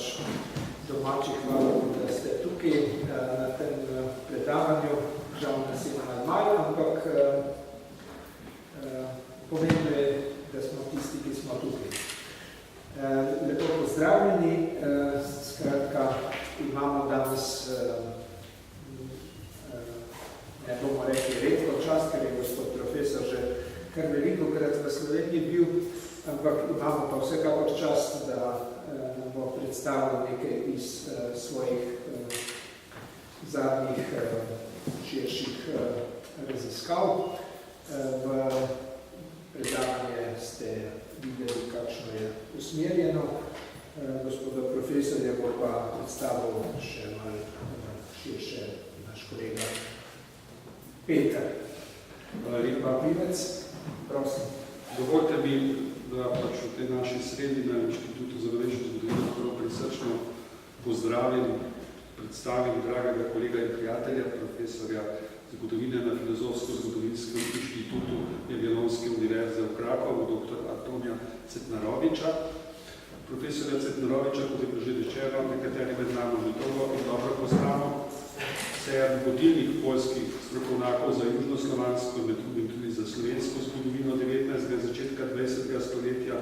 pač domači, hvala, da ste tukaj na tem predavanju. Žal nas je malo, ampak pomembno je, da smo tisti, ki smo tukaj. Lepo pozdravljeni, skratka, imamo danes, ne bomo rekli redko čast, ker je gospod profesor že kar velikokrat v Sloveniji bil, ampak imamo pa vsekakor čast, da nam bo predstavil nekaj iz svojih zadnjih širših raziskav. V predavanje ste videli, kakšno je usmerjeno. Gospoda profesorja bo pa predstavil še malo širše naš kolega Peter. Hvala lepa. Prosim. Dovoljte mi, da pač v tej naši sredi na Inštitutu za novejšo zgodovino prvo prisrčno pozdravim, predstavim dragega kolega in prijatelja, profesorja zgodovine na Filozofsko-zgodovinskem inštitutu Jagiellonske univerze v Krakovu, dr. Antonija Cetnaroviča. Profesorja Cetnaroviča, kot je bilo že rečeno, nekateri med nami gotovo in dobro poznamo, ser vodilnih poljskih strokovnjakov za južnoslovansko, med drugim tudi za slovensko zgodovino 19. začetka 20. stoletja.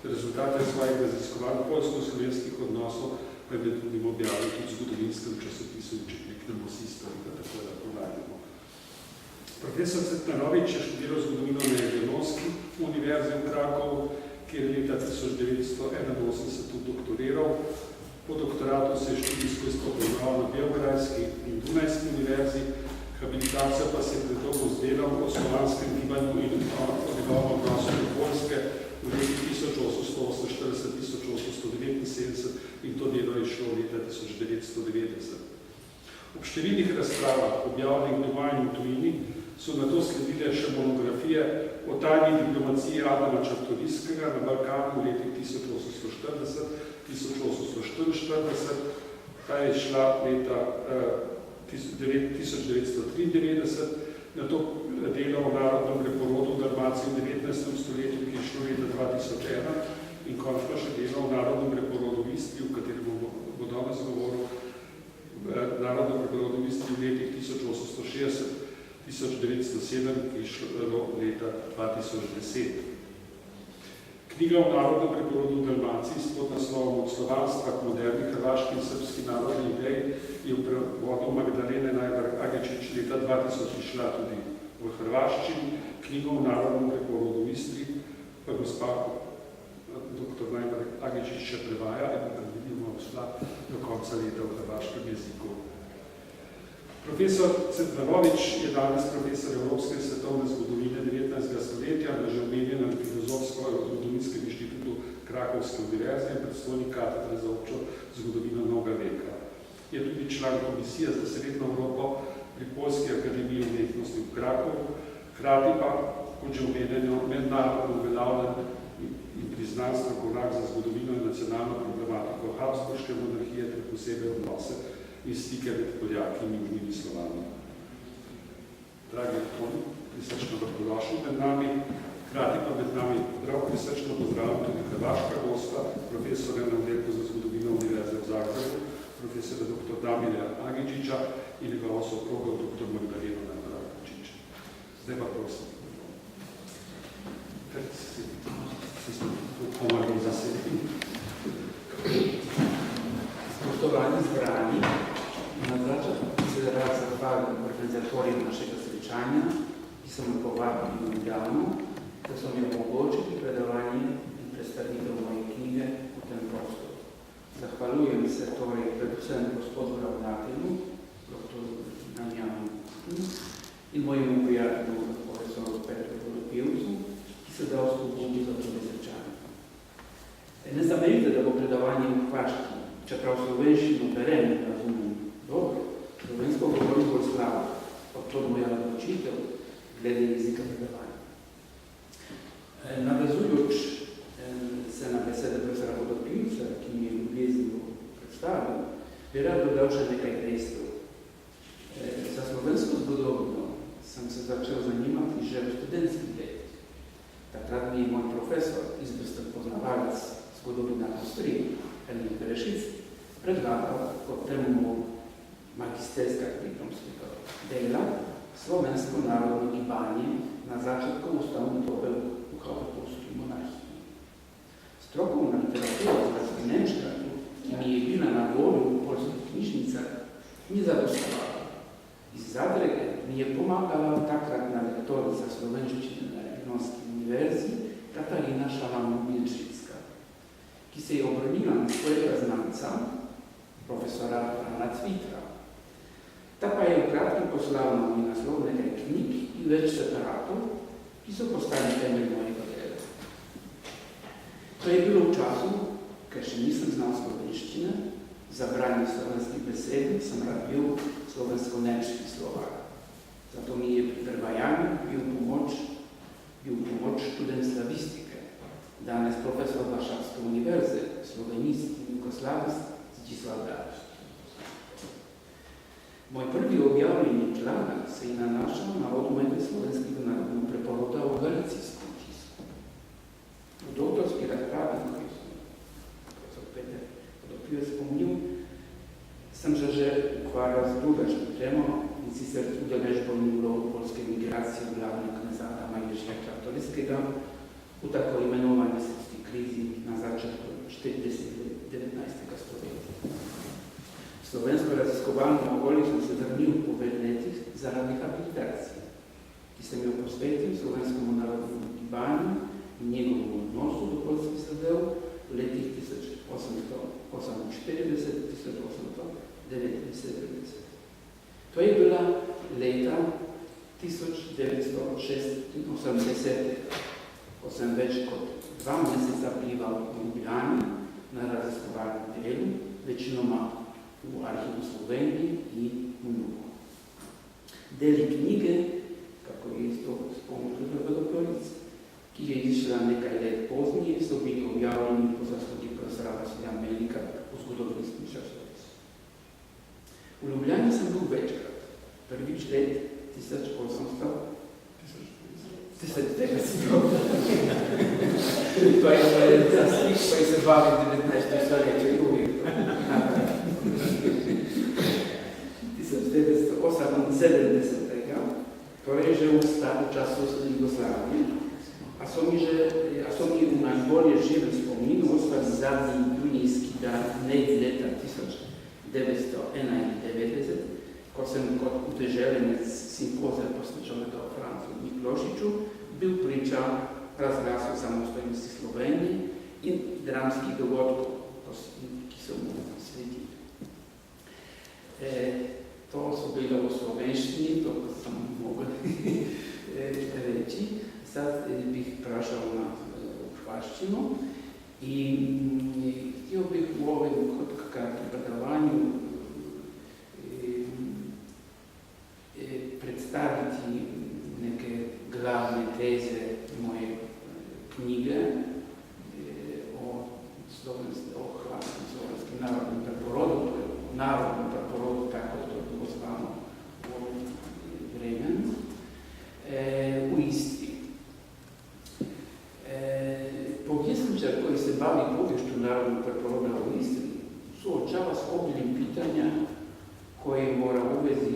Rezultate svojih raziskovanj poljsko-slovenskih odnosov pa je med drugim objavil tudi v zgodovinskem časopisu Učetnik Nemosistov, da tako lahko najdemo. Profesor Cetnarovič je študiral zgodovino na Jagiellonski univerzi v Krakovu, kjer je leta 1981 doktoriral. Po doktoratu se je študijsko izpopolnjeval na Beograjski in Dunajski univerzi, habilitacija pa se je pretoko z delom o slovanskem gibanju in o njegovem odnosu do Poljske v leti 1880-1879 in to delo je šlo leta 1990. Ob številnih razpravah, objavljenih doma in v tujini, so nato sledile še monografije o tajni diplomaciji Adama Čartoriskega na Balkanu v letih 1840-1844, ta je šla leta 1993, nato delo o narodnem preporodu v Dalmaciji v 19. stoletju, ki je šlo leta 2001, in končno še delo o narodnem preporodu v Istri, v katerem bo danes govoril, narodnem preporodu v Istri v letih 1860-1907, ki je šlo leta 2010. Knjiga o narodnem preporodu v Dalmaciji s podnaslovom Od slovanstva k moderni hrvaški in srbski narodni ideji je v prevodu Magdalene Najvar Agečič leta 2000 išla tudi v hrvaščini. Knjigo o narodnem preporodu v Istri pa gospa dr. Najvar Agečič še prevaja in predvidimo šla do konca leta v hrvaškem jeziku. Profesor Cetnarovič je danes profesor Evropske in svetovne zgodovine 19. stoletja na že omenjenem Filozofsko-zgodovinskem inštitutu Krakovske univerze in predstojnik katedre za občo zgodovino novega veka. Je tudi član komisije za srednjo Evropo pri Poljski akademiji umetnosti v Krakovu, hkrati pa, kot že omenjeno, mednarodno uveljavljen in priznan strokovnjak za zgodovino in nacionalno problematiko Habsburške monarhije ter posebej odnose in stike med Poljaki in južnimi Slovani. Dragi Antoni, prisrčno dobrodošli med nami, hkrati pa med nami prav prisrčno pozdravljam tudi hrvaška gosta, profesorja na oddelku za zgodovino Univerze v Zagrebu, profesora dr. Damirja Agečiča in njegovo soprogo dr. Magdaleno Najvar Agečič. Zdaj pa prosim. Pomagali za sebi. Spoštovani zbrani, na začetku se rad zahvalim organizatorjem našega srečanja, ki so me povabili nedavno, da so mi omogočili predavanje in predstavitev moje knjige v tem prostoru. Zahvaljujem se torej predvsem gospodu ravnatelju, dr. Damjanu in mojemu prijatelju, profesoru Petru Volopevcu, ki se dal spodbudu za to srečanje. Ne zamejte, da bo predavanje v hrvaščini, čeprav slovenščino berem in razumem dobro, slovensko govorim bolj slabo, pa to moja odločitev glede jezika predavanja. Navezujoč se na besede profesora Volopevca, ki mi je ljubeznivo predstavil, bi rad dodal še nekaj dejstev. Za slovensko zgodovino sem se začel zanimati že v študentskih letih. Takrat mi je moj profesor, izvrsten poznavalec zgodovina Avstrije, Elin Berešic predlagal kot temu magisterska diplomskega dela slovensko narodno gibanje na začetku ustavne dobe v Habsburški monarhiji. Strokovna literatura z Nemščine, ki mi je bila na voljo v poljskih knjižnicah, ni zadostovala. Iz Zadrege mi je pomagala takratna lektorica slovenščine na Ilonski univerzi Katarina Šalamun-Milčicka, ki se je obrnila na svojega znanca, profesora Frana Cvitra. Ta pa je v kratkem poslal na moj naslov nekaj knjig in več separatov, ki so postali temelj mojega dela. To je bilo v času, ker še nisem znal slovenščine, za branje slovenskih besed sem rabil slovensko-nemški slovak. Zato mi je pri prevajanju bil pomoč študent slavistike, danes profesor Varšavske univerze, slovenist in jugoslavist Zdzislav Dalić. Moj prvi objavljeni članek se je nanašal na odmeve slovenskega narodnog preporoda v galicijskom tisku. V doktorski razpravi, koji sem profesor Peter Podopio spomnil, sem že ukvarjal z drugačno temo, in sicer udeležbovni vlog polske migracije v glavnem kneza Adama Ježija Čartorijskega v tako imenovani srpski krizi na začetku 19. stoletja. Slovensko raziskovalno okolje sem se vrnil po letih zaradi habilitacije, ki sem jo posvetil slovenskemu narodnemu gibanju in njegovemu odnosu do polskih zadev v letih 1848-1879. To je bila leta 1986, ko sem več kot 2 meseca bival v Ljubljani na raziskovalnem delu, večinoma v arhivu Sloveniji in v Ljubu. Deli knjige, kako je isto spomnil Podopiovic, ki je izšla nekaj let poznije, so bili objavljeni po zaslugi profesora Vasilija Melnika v zgodovinskem časopisu. V Ljubljani sem bil večkrat, prvič let 1900, to je za slik, koji se bavi 19. stoljeća i uvijek. 1978. torej že v staru času Jugoslavije, a so mi v najbolje živem spominu ostali zadnji junijski dan leta 1991, ko sem kot udeželenec simpozija posvečenega v Francu Miklošiču bil priča razglasu samostojnosti Slovenije in dramskih dogodkov, ki so mu sledili. To so bilo v slovenščini, to sem mogel reči. Sad bih prašal na hrvaščino in htio bih u ovim kratkom predavanju predstaviti neke glavne teze moje knjige o hrvatskom slovenskim narodnom preporodu, to je narodnom preporodu, tako to je bilo zvano u ovom vremenu, u Istri. Povjesničar koji se bavi povješću narodnog preporoda u Istri suočava s obiljem pitanja koje mora uvezi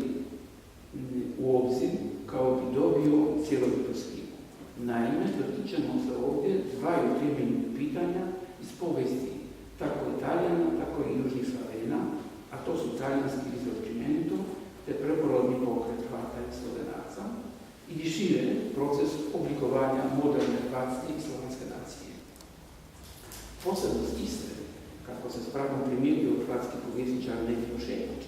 u obzir kao bi dobio cjelovitu sliku. Naime, dotičemo se ovdje dvaju temeljnih pitanja iz povijesti tako Italijana, tako i južnih Slavena, a to su talijanski risorgimento te preporodni pokret Hrvata i Slovenaca i šire proces oblikovanja moderne hrvatske i slovenske nacije. Posebnost Istre, kako se s pravom primijetio hrvatski povjesničar Nevio Šetić,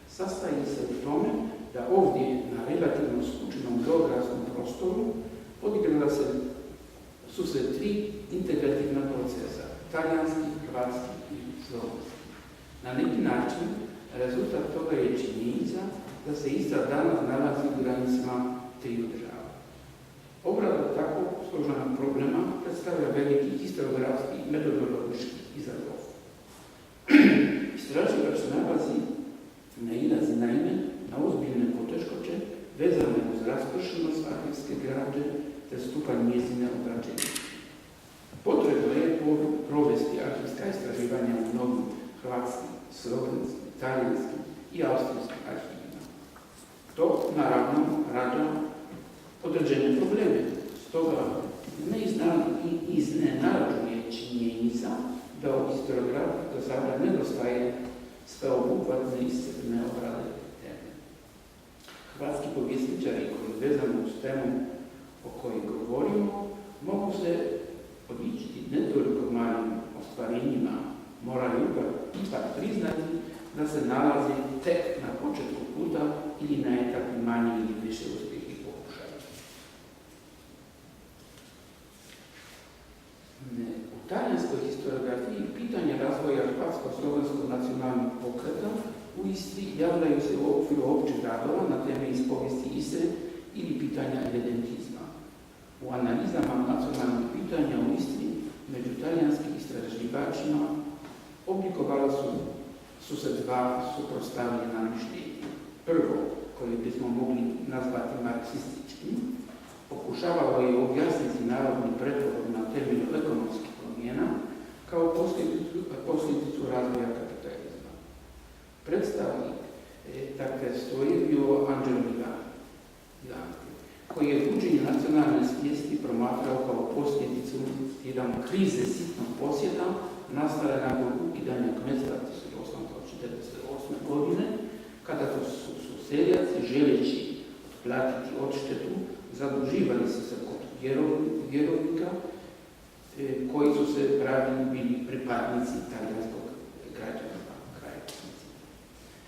sastoji se u tome da ovdje na relativno skučenom geografskom prostoru odigrala su se 3 integrativna procesa, talijanski, hrvatski i slovenski. Na neki način, rezultat toga je činjenica da se Istra danas nalazi u granicama 3 država. Obrada tako složenog problema predstavlja veliki historiografski i metodološki izazov. Istraživač nailazi naime na ozbiljne poteškoće vezane uz raspršenost arhivske građe te stupanj njezine obrađenja. Potrebno je provesti arhivska istraživanja u mnogim hrvatskim, slovenskim, talijanskim i austrijskim arhivima. To naravno rađa određene probleme. Stoga ne iznenađuje činjenica da u historiografiji do sada nedostaje sveobuhvatne i iscrpne obrade teme. Hrvatski povjesničari koji vezano uz temu o kojoj govorimo mogu se podičiti ne toliko malim ostvarenjima, moraju ipak priznati da se nalazi tek na početku puta ili na etapi manje ili više uspješnih pokušaja. U talijanskoj historiografiji pitanje razvoja hrvatsko-slovenskog nacionalnog pokreta u Istri javljaju se u okviru općih radova na teme iz povijesti Istre ili pitanja redentizma. U analizama nacionalnih pitanja u Istri među talijanskim istraživačima oblikovala su se dva suprotstavljena mišljenja. Prvo, koje bismo mogli nazvati marksističkim, pokušavalo je objasniti narodni pretvorbu na temelju ekonomskih promjena kao posljedicu razvoja kapitalizma. Predstavnik takve stoje bio Angelo Viganti, koji je buđenje nacionalne svijesti promatrao kao posljedicu krize sitnog posjeda nastale nakon ukidanja kmetstva 1848. godine, kada su seljaci želeći platiti odštetu zaduživali se kod vjerovnika koji su se pravilno bili pripadnici talijanskog građanstva.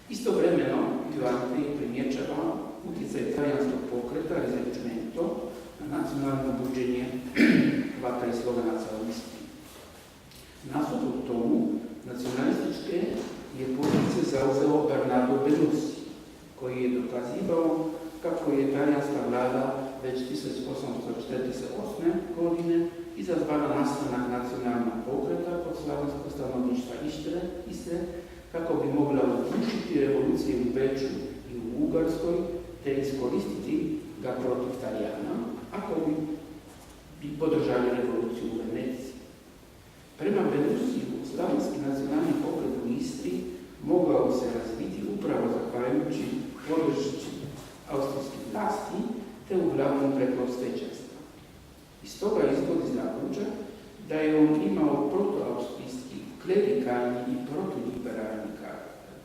Istovremeno Viganti primjećava utjecaj talijanskog pokreta Risorgimento na nacionalno buđenje Hrvata i Slovenaca u Istri. Nasuprot tomu, nacionalističke je pozicije zauzeo Bernardo Berlussi, koji je dokazivao kako je talijanska vlada već 1848. godine izazvala nastanak nacionalnog pokreta kod slavenskog stanovništva Istre, kako bi mogla uključiti revolucije u Beču i u Ugarskoj, te iskoristiti ga protiv Talijana, ako bi podržali revoluciju u Veneciji. Prema Berlussiju, slavenski nacionalni pokret u Istri mogao se razviti upravo zahvaljujući podršci austrijskih vlasti, te uglavnom preko svećenstva. Iz toga izvodi zaključak da je on imao protoaustrijski, klerikalni i protoliberalni karakter.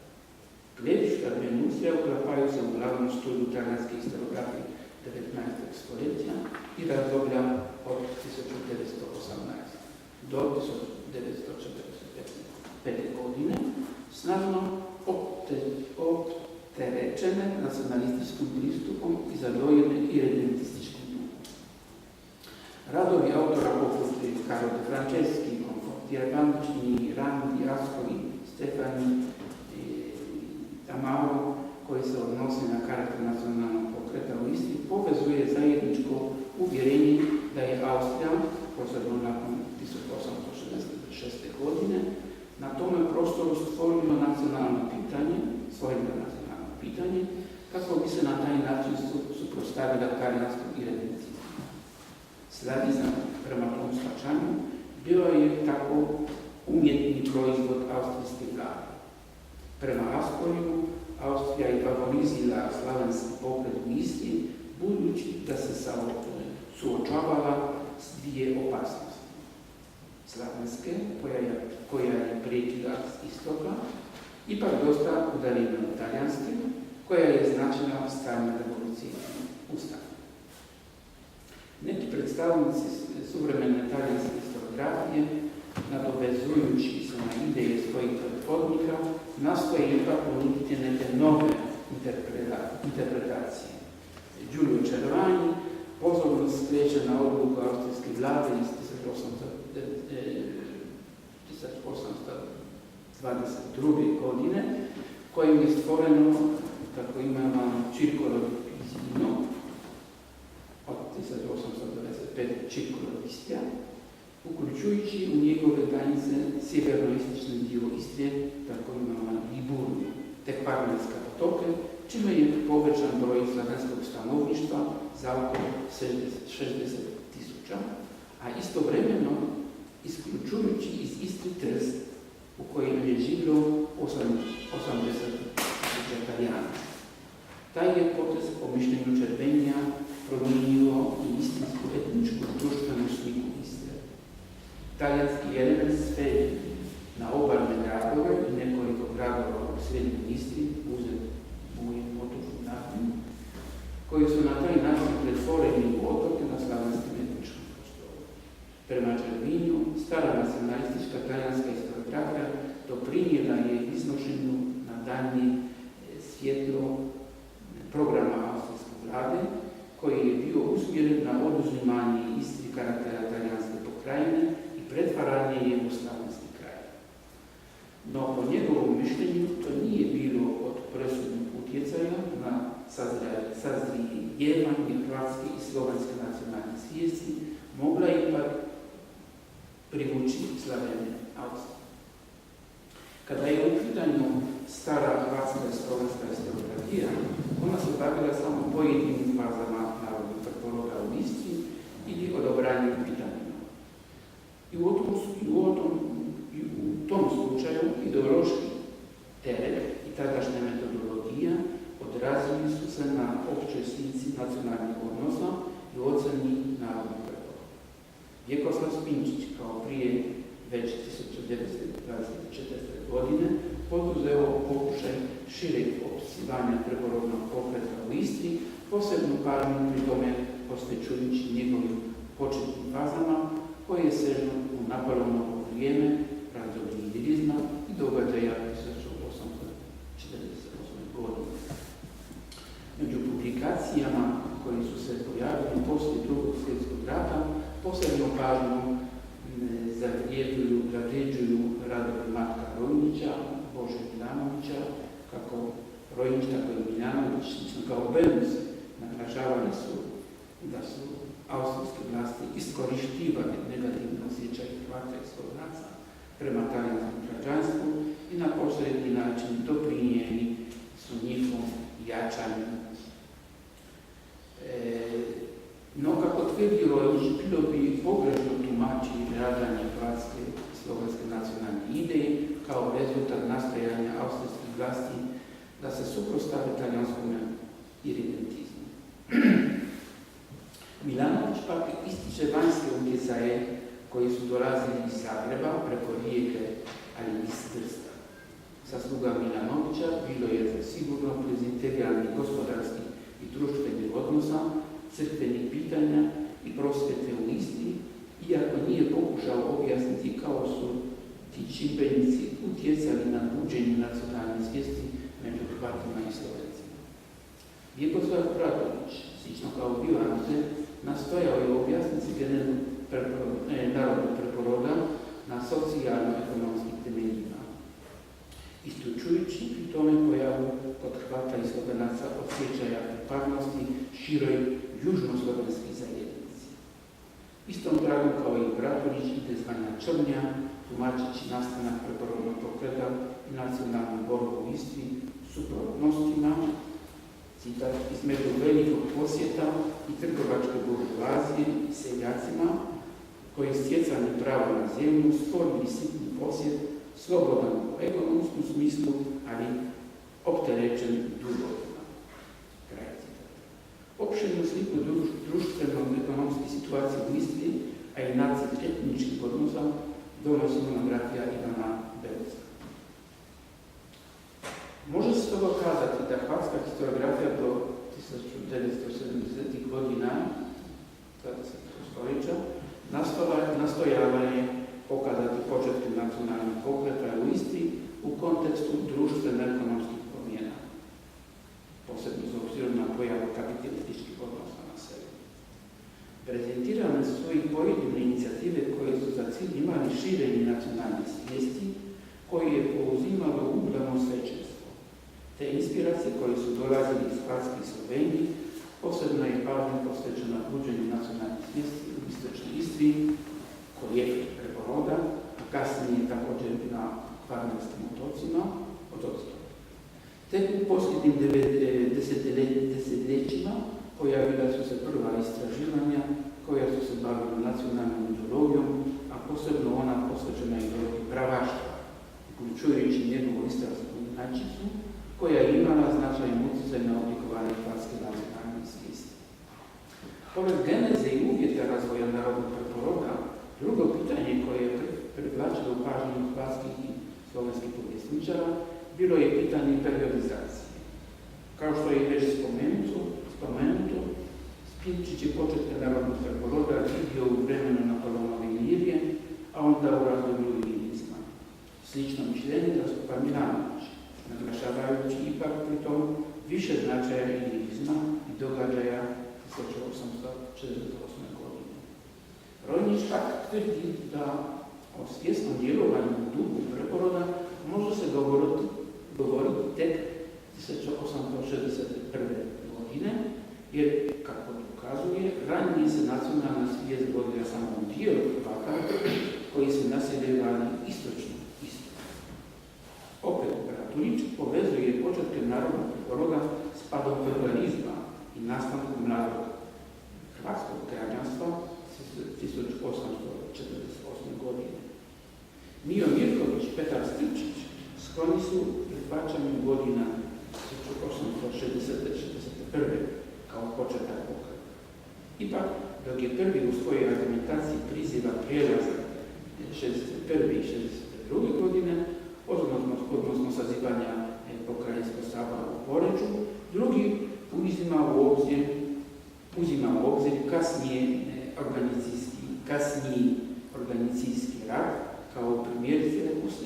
Gledišta Berlussija uklapaju se uglavnom u studiju talijanske historiografije 19. stoljeća i razdoblja od 1918. do 1945. godine, snažno opterećene nacionalističkim pristupom i zadojene i redentističkim duhom. Radovi autora poput Carlo De Franceschi, Conforti Argančini, Randi, Ascoli, Stefani, Tamaro, koji se odnosi na karakter nacionalnog pokreta u Istri, povezuje zajedničko uvjerenje da je Austrija, posebno nakon 1866. godine, na tome prostoru stvorilo nacionalno pitanje, kako bi se na taj način suprotstavila talijanskom i redentizmu. Slavizam, prema tom shvaćanju, bio je tako umjetni proizvod austrijske vlade. Prema Ascoliju, Austrija je favorizila slavenski pokret u Istri, budući da se suočavala s dvije opasnosti. Slavenske, koja je prijetila s istoka, ipak dosta udaljena od talijanske, koja je značila stanje revolucije ustava. Neki predstavnici suvremene talijanske historiografije, nadovezujući se na ideje svojih prethodnika, nastoje ipak ponuditi neke nove interpretacije. Giulio Cervani pozornost skreće na odluku austrijske vlade iz 1822. godine, kojim je stvoreno tako imenovano Circolo di Pisino od 1895. Circolo di Ischia, uključujući u njegove granice sjeverno-istočni dio Istre, tako imenovano Liburnu, te Kvarnerska otoke, čime je povećan broj slavenskog stanovništva za oko 60.000, a istovremeno isključujući iz Istre Trst, u kojem je živjelo 80.000 Italijana. Taj je potez po mišljenju Červenija promijenio i istinsku etničku društvenu sliku Istre. Talijanski element sferi na obalne gradove i nekoliko gradova u srednjoj Istri, Buzet, Bujen, Motovu, Nahnu, koji su na taj način pretvoreni u otoke na slavenskim etničkom prostoru. Prema Červinju, stara nacionalistička talijanska historiografija doprinijela je iznošenju na daljnje svjetlo programa austrijske vlade, koji je bio usmjeren na oduzimanje Istri karaktera talijanske pokrajine i pretvaranje je u slavenski kraj. No, po njegovom mišljenju, to nije bilo od presudnog utjecaja na sazrijevanje hrvatske i slovenske nacionalne svijesti, mogla ipak privući Slavene Austrije. Kada je u pitanju stara hrvatska i slovenska historiografija, ona se bavila samo pojedinim fazama narodnog preporoda u Istri ili odobranjem pitanjima. I u tom slučaju ideološki teret i tadašnja metodologija odrazili su se na općoj slici nacionalnih odnosa i oceni narodnog preporoda. Vjekoslav Spinčić, kao prije već 1924. godine, poduzeo pokušaj šireg opisivanja preporodnog pokreta u Istri, posebnu pažnju pri tome posvećujući njegovim početnim fazama koje sežu u Napoleonovo vrijeme, razdoblje liderizma i događaja 1848. godine. Među publikacijama koji su se pojavili poslije Drugog svjetskog rata posebnu pažnju zavređuju radovi Matka Rojnića, Bože Milanovića, kako Rojnić, tako i Miljanović, slično kao Venus, naglašavali su da su austrijske vlasti iskorištivali negativne osjećaje Hrvata i Slovenaca prema talijanskom građanstvu i na posredni način doprinijeli su njihovom jačanju. No, kako tvrdi Rojnić, bilo bi pogrešno tumačiti rađanje hrvatske i slovenske nacionalne ideje kao rezultat nastojanja austrijskih vlasti da se suprotstave talijanskom iridentizmu. Milanović pak ističe vanjske utjecaje koji su dolazili iz Zagreba preko Rijeke, ali i iz Trsta. Zasluga Milanovića bilo je sigurno prezentiranje gospodarskih i društvenih odnosa, crkvenih pitanja i prosvjete u Istri, iako nije pokušao objasniti kao su ti čimbenici utjecali na buđenje nacionalne svijesti među Hrvatima i Slovencima. Vjekoslav Bradović, slično kao bio Ante, nastojao je objasniti generalno narodnog preporoda na socijalno-ekonomskih temeljima, istučujući pri tome pojavu kod Hrvata i Slovenaca osjećaja pripadnosti široj južnoslovenskoj zajednici. Istom tragom kao i Bradović ide zvanja Črnja, tumačeći nastanak preporodnog pokreta i nacionalnu borbu u Istri suprotnostima, citat, između velikog posjeta i trgovačke buržoazije i seljacima koji stjecani pravo na zemlju stvorili sitni posjed, slobodan u ekonomskom smislu, ali opterećen dugovima. Kraj citata. Opširnu sliku društveno-ekonomske situacije u Istri, a i nacrt etničkih odnosa, donosi monografija Ivana Belca. Može se toga kazati da hrvatska historiografija do 1970. godina, 20. stoljeća, nastojala je pokazati početke nacionalnog pokreta u Istri u kontekstu društveno-ekonomskih promjena, posebno s obzirom na pojavu kapitalističkih odnosa na selu. Prezentirane su i pojedine inicijative koje su za cilj imali širenje nacionalne svijesti, koje je pouzimalo uglavnom svećenstvo. Te inspiracije koje su dolazili iz Hrvatske i Slovenije, posebno je pažnja posvećena buđenju nacionalne svijesti u istočnoj Istri, korijekt preporoda, a kasnije također na Kvarnerskim otocima. Tek u posljednjim desetljećima pojavila su se prva istraživanja koja su se bavila nacionalnom ideologijom, a posebno ona posvećena ideologiji pravaštva, uključujući njegovu istarsku inačicu, koja je imala značajan utjecaj na oblikovanje hrvatske nacionalne svijesti. Pored geneze i uvjeta razvoja narodnog preporoda, drugo pitanje koje je privlačilo pažnju hrvatskih i slovenskih povjesničara bilo je pitanje periodizacije. Kao što je već spomenuto, Spinčić je početka narodnog preporoda vidio u vremenu Napoleonove Ilirije, a onda u razdoblju ilizma. Slično mišljenje zastupa Milanović, naglašavajući ipak pri tom više značaja ilizma i događaja 1848. godine. Rojnić pak tvrdi da o svjesnom djelovanju u duhu preporoda može se govoriti tek 1861. godine, jer, kako dokazuje, ranije se nacionalna svijest vodila samo u dijelu Hrvata koji se naseljevali istočno. Opet, Bratulić povezuje početke narodnog preporoda s padom feudalizma i nastankom mladog hrvatskog građanstva 1848. godine. Mio Mirković i Petar Strčić skloni su prihvaćanju godina 1860-61. kao početak pokreta. Ipak, dok je prvi u svojoj argumentaciji priziva prijelazak 61. i 62. godine, odnosno sazivanja pokrajinskog sabora u Poreču, drugi uzima u obzir kasniji organizacijski rad kao primjerice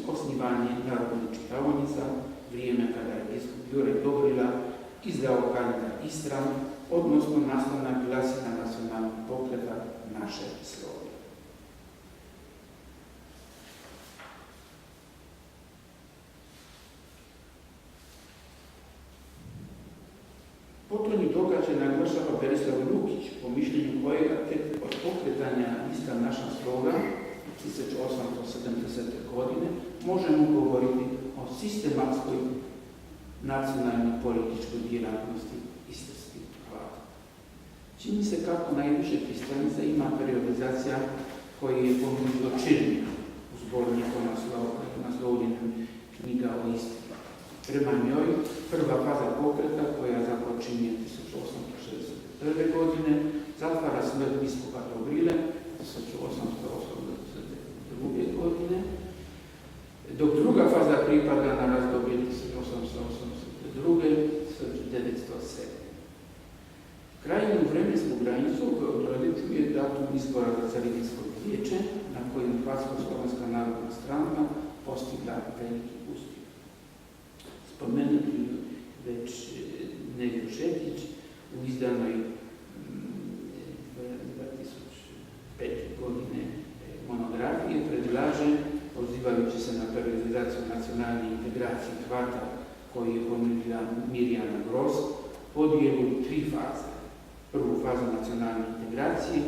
osnivanje narodnih čitaonica, vrijeme kada je biskup Juraj Dobrila izdao kalendar Istran, odnosno nastanak glasina nacionalnog pokreta Naše Slovje. Potonji događaj naglašava Berislav Lukić, po mišljenju kojega tek od pokretanja lista Naša Sloga 1870. godine možemo govoriti o sistematskoj nacionalnoj političkoj djelatnosti istarskih Hrvata. Čini se kako najviše pristranica ima periodizacija koji je ponudio Čirnjak u zborniku naslovljenim Knjiga o Istri. Prema njoj, prva faza pokreta koja započinje 1861. godine zatvara smrt biskupa Dobrile 1882. godine, dok druga faza pripada na razdoblje 1882. 1907. Krajnju vremensku granicu koju određuje datum izbora za Carinsko vijeće na kojem Hrvatsko-slovenska narodna stranka postigla veliki uspjeh. Spomenuti već Nevio Šetić u izdanoj 2005. godine monografije predlaže, pozivajući se na periodizaciju nacionalne integracije Hrvata koji je ponudila Mirjana Gross, podijelu 3 faze. Prvu fazu nacionalne integracije,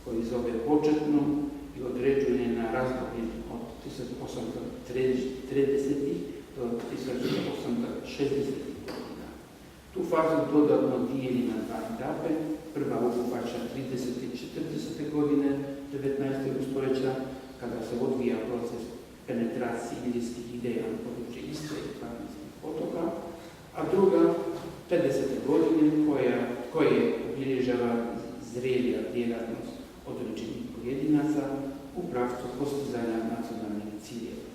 koji zove početnu i određuje na razdoblje od 1830. do 1860. godina. Tu fazu dodatno dijeli na 2 etape. Prva obuhvaća 30. i 40. godine 19. stoljeća, kada se odvija proces penetracije ilirskih ideja na području Istre i Kvarnerskih otoka, a druga 50. godine koje obilježava zrelija djelatnost određenih pojedinaca u pravcu postizanja nacionalnih ciljeva.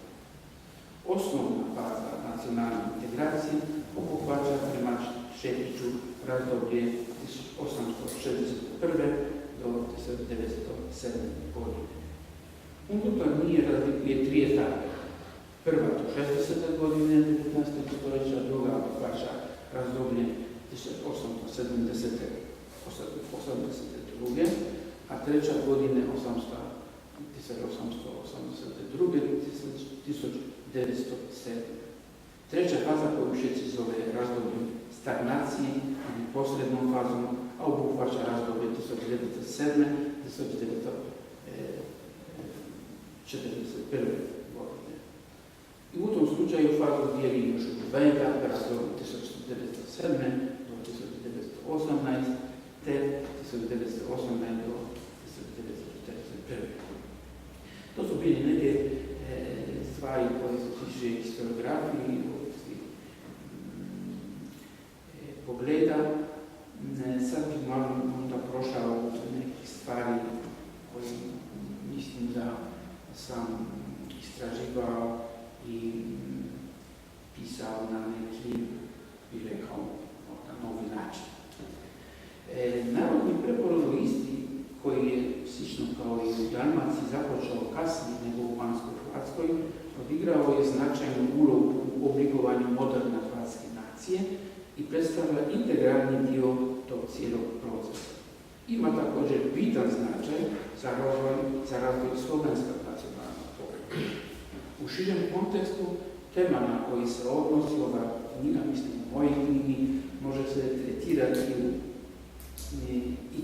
Osnovna faza nacionalne integracije obuhvaća prema Šetiću razdoblje 1861. do 1907. godine. Unutar nije razlikuje 3 etape. Prva do 60. godine 19. stoljeća, druga obuhvaća razdoblje 1872. a treća godine 1882. 1907. Treća faza koju Šetić zove razdobljem stagnacije ili posrednom fazom, a obuhvaća razdoblje 1907. 1941. godine. I u tom slučaju fazu dijeli još u 2 etape, razdoblje 1907. do 1918. te 1918. do 1941. To su bili neke stvari stvari koje se tiče historiografije i pogleda. Sad bih malo možda prošao neke stvari koje mislim da sam istraživao i pisao na neki, bih rekao, na novi način. Narodni preporodisti, koji je slično kao i u Dalmaciji započeo kasnije nego u Banskoj Hrvatskoj, odigrao je značajnu ulogu u oblikovanju moderne hrvatske nacije i predstavlja integralni dio tog cijelog procesa. Ima također bitan značaj za razvoj slovenskog nacionalnog pokreta. U širem kontekstu, tema na koji se odnosi ova knjiga, mislim u mojoj knjigi, može se tretirati i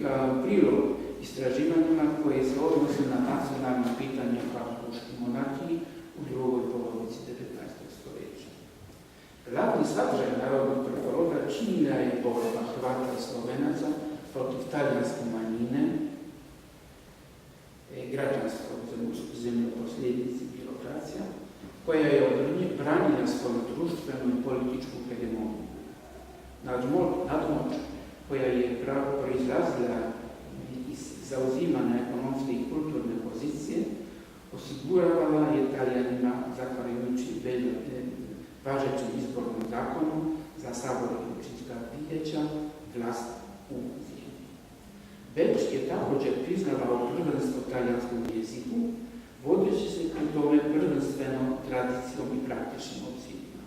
kao prilog istraživanjima koje se odnose na nacionalno pitanje u Habsburškoj monarhiji u drugoj polovici 19. stoljeća. Glavni sadržaj narodnog preporoda činila je borba Hrvata i Slovenaca protiv talijanske manjine, građanskog zemljoposljednici birokracija, koja je od nje branila svoju društvenu i političku hegemoniju. Nadmoć koja je proizlazila iz zauzimanja ekonomske i kulturne pozicije, osiguravala je Talijanima, zahvaljujući važećem izbornom zakonu za sabor i općinska vijeća, vlast u zemlji. Beč je također priznavao prvenstvo talijanskom jeziku, vodeći se pri tome prvenstveno tradicijom i praktičnim ciljima.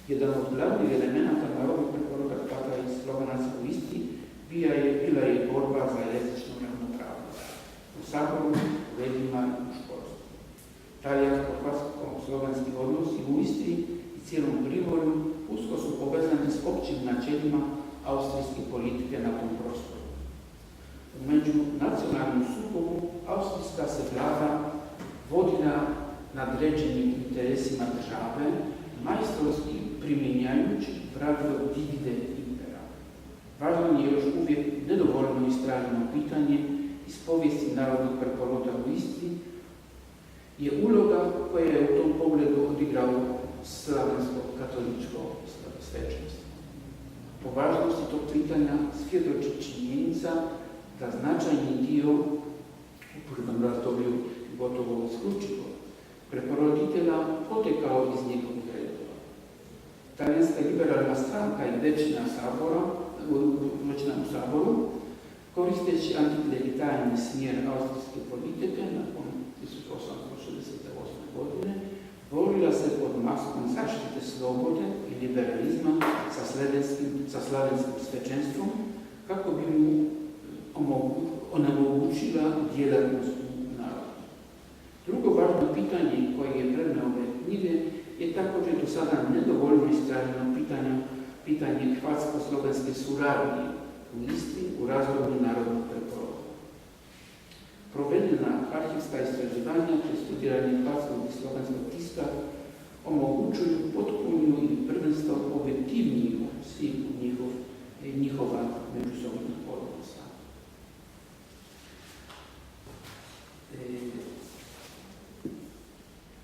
Jedan od glavnih elemenata narodnog preporoda Hrvata i Slovenaca u Istri bila je borba za jezičnu ravnopravnost u saboru, u medijima i u školstvu. Talijansko-slovenski odnosi u Istri i cijelom Primorju usko su povezani s općim načelima austrijske politike na tom prostoru. U međunacionalnom sukobu austrijska se vlada vodila nadređenim interesima države, majstorski primjenjajući pravilo divide impera. Važno je još uvijek nedovoljno istraženo pitanje iz povijesti narodnog preporoda u Istri je uloga koja je u tom pogledu odigrao slavensko katoličko svećenstvo. Po važnosti tog pitanja svjedoči činjenica da značajni dio u prvom razdoblju gotovo isključivo preporoditelja potekao iz njegovih redova. Talijanska liberalna stranka i većina u saboru, koristeći antikleriktalni smjer austrijske politike nakon 1868. godine, borila se pod maskom zaštite slobode i liberalizma sa slavenskim svećenstvom kako bi mu onemogućila djelatnost u narodu. Drugo važno pitanje koje je predmet ove knjige je također do sada nedovoljno istraženo pitanje hrvatsko-slovenske suradnje u Istri u razdoblju narodnog preporoda. Provedena arhivska istraživanja te studiranje hrvatskog i slovenskog tiska omogućuju potpuniju i prvenstvo objektivniju sliku njihova međusobnih odnosa.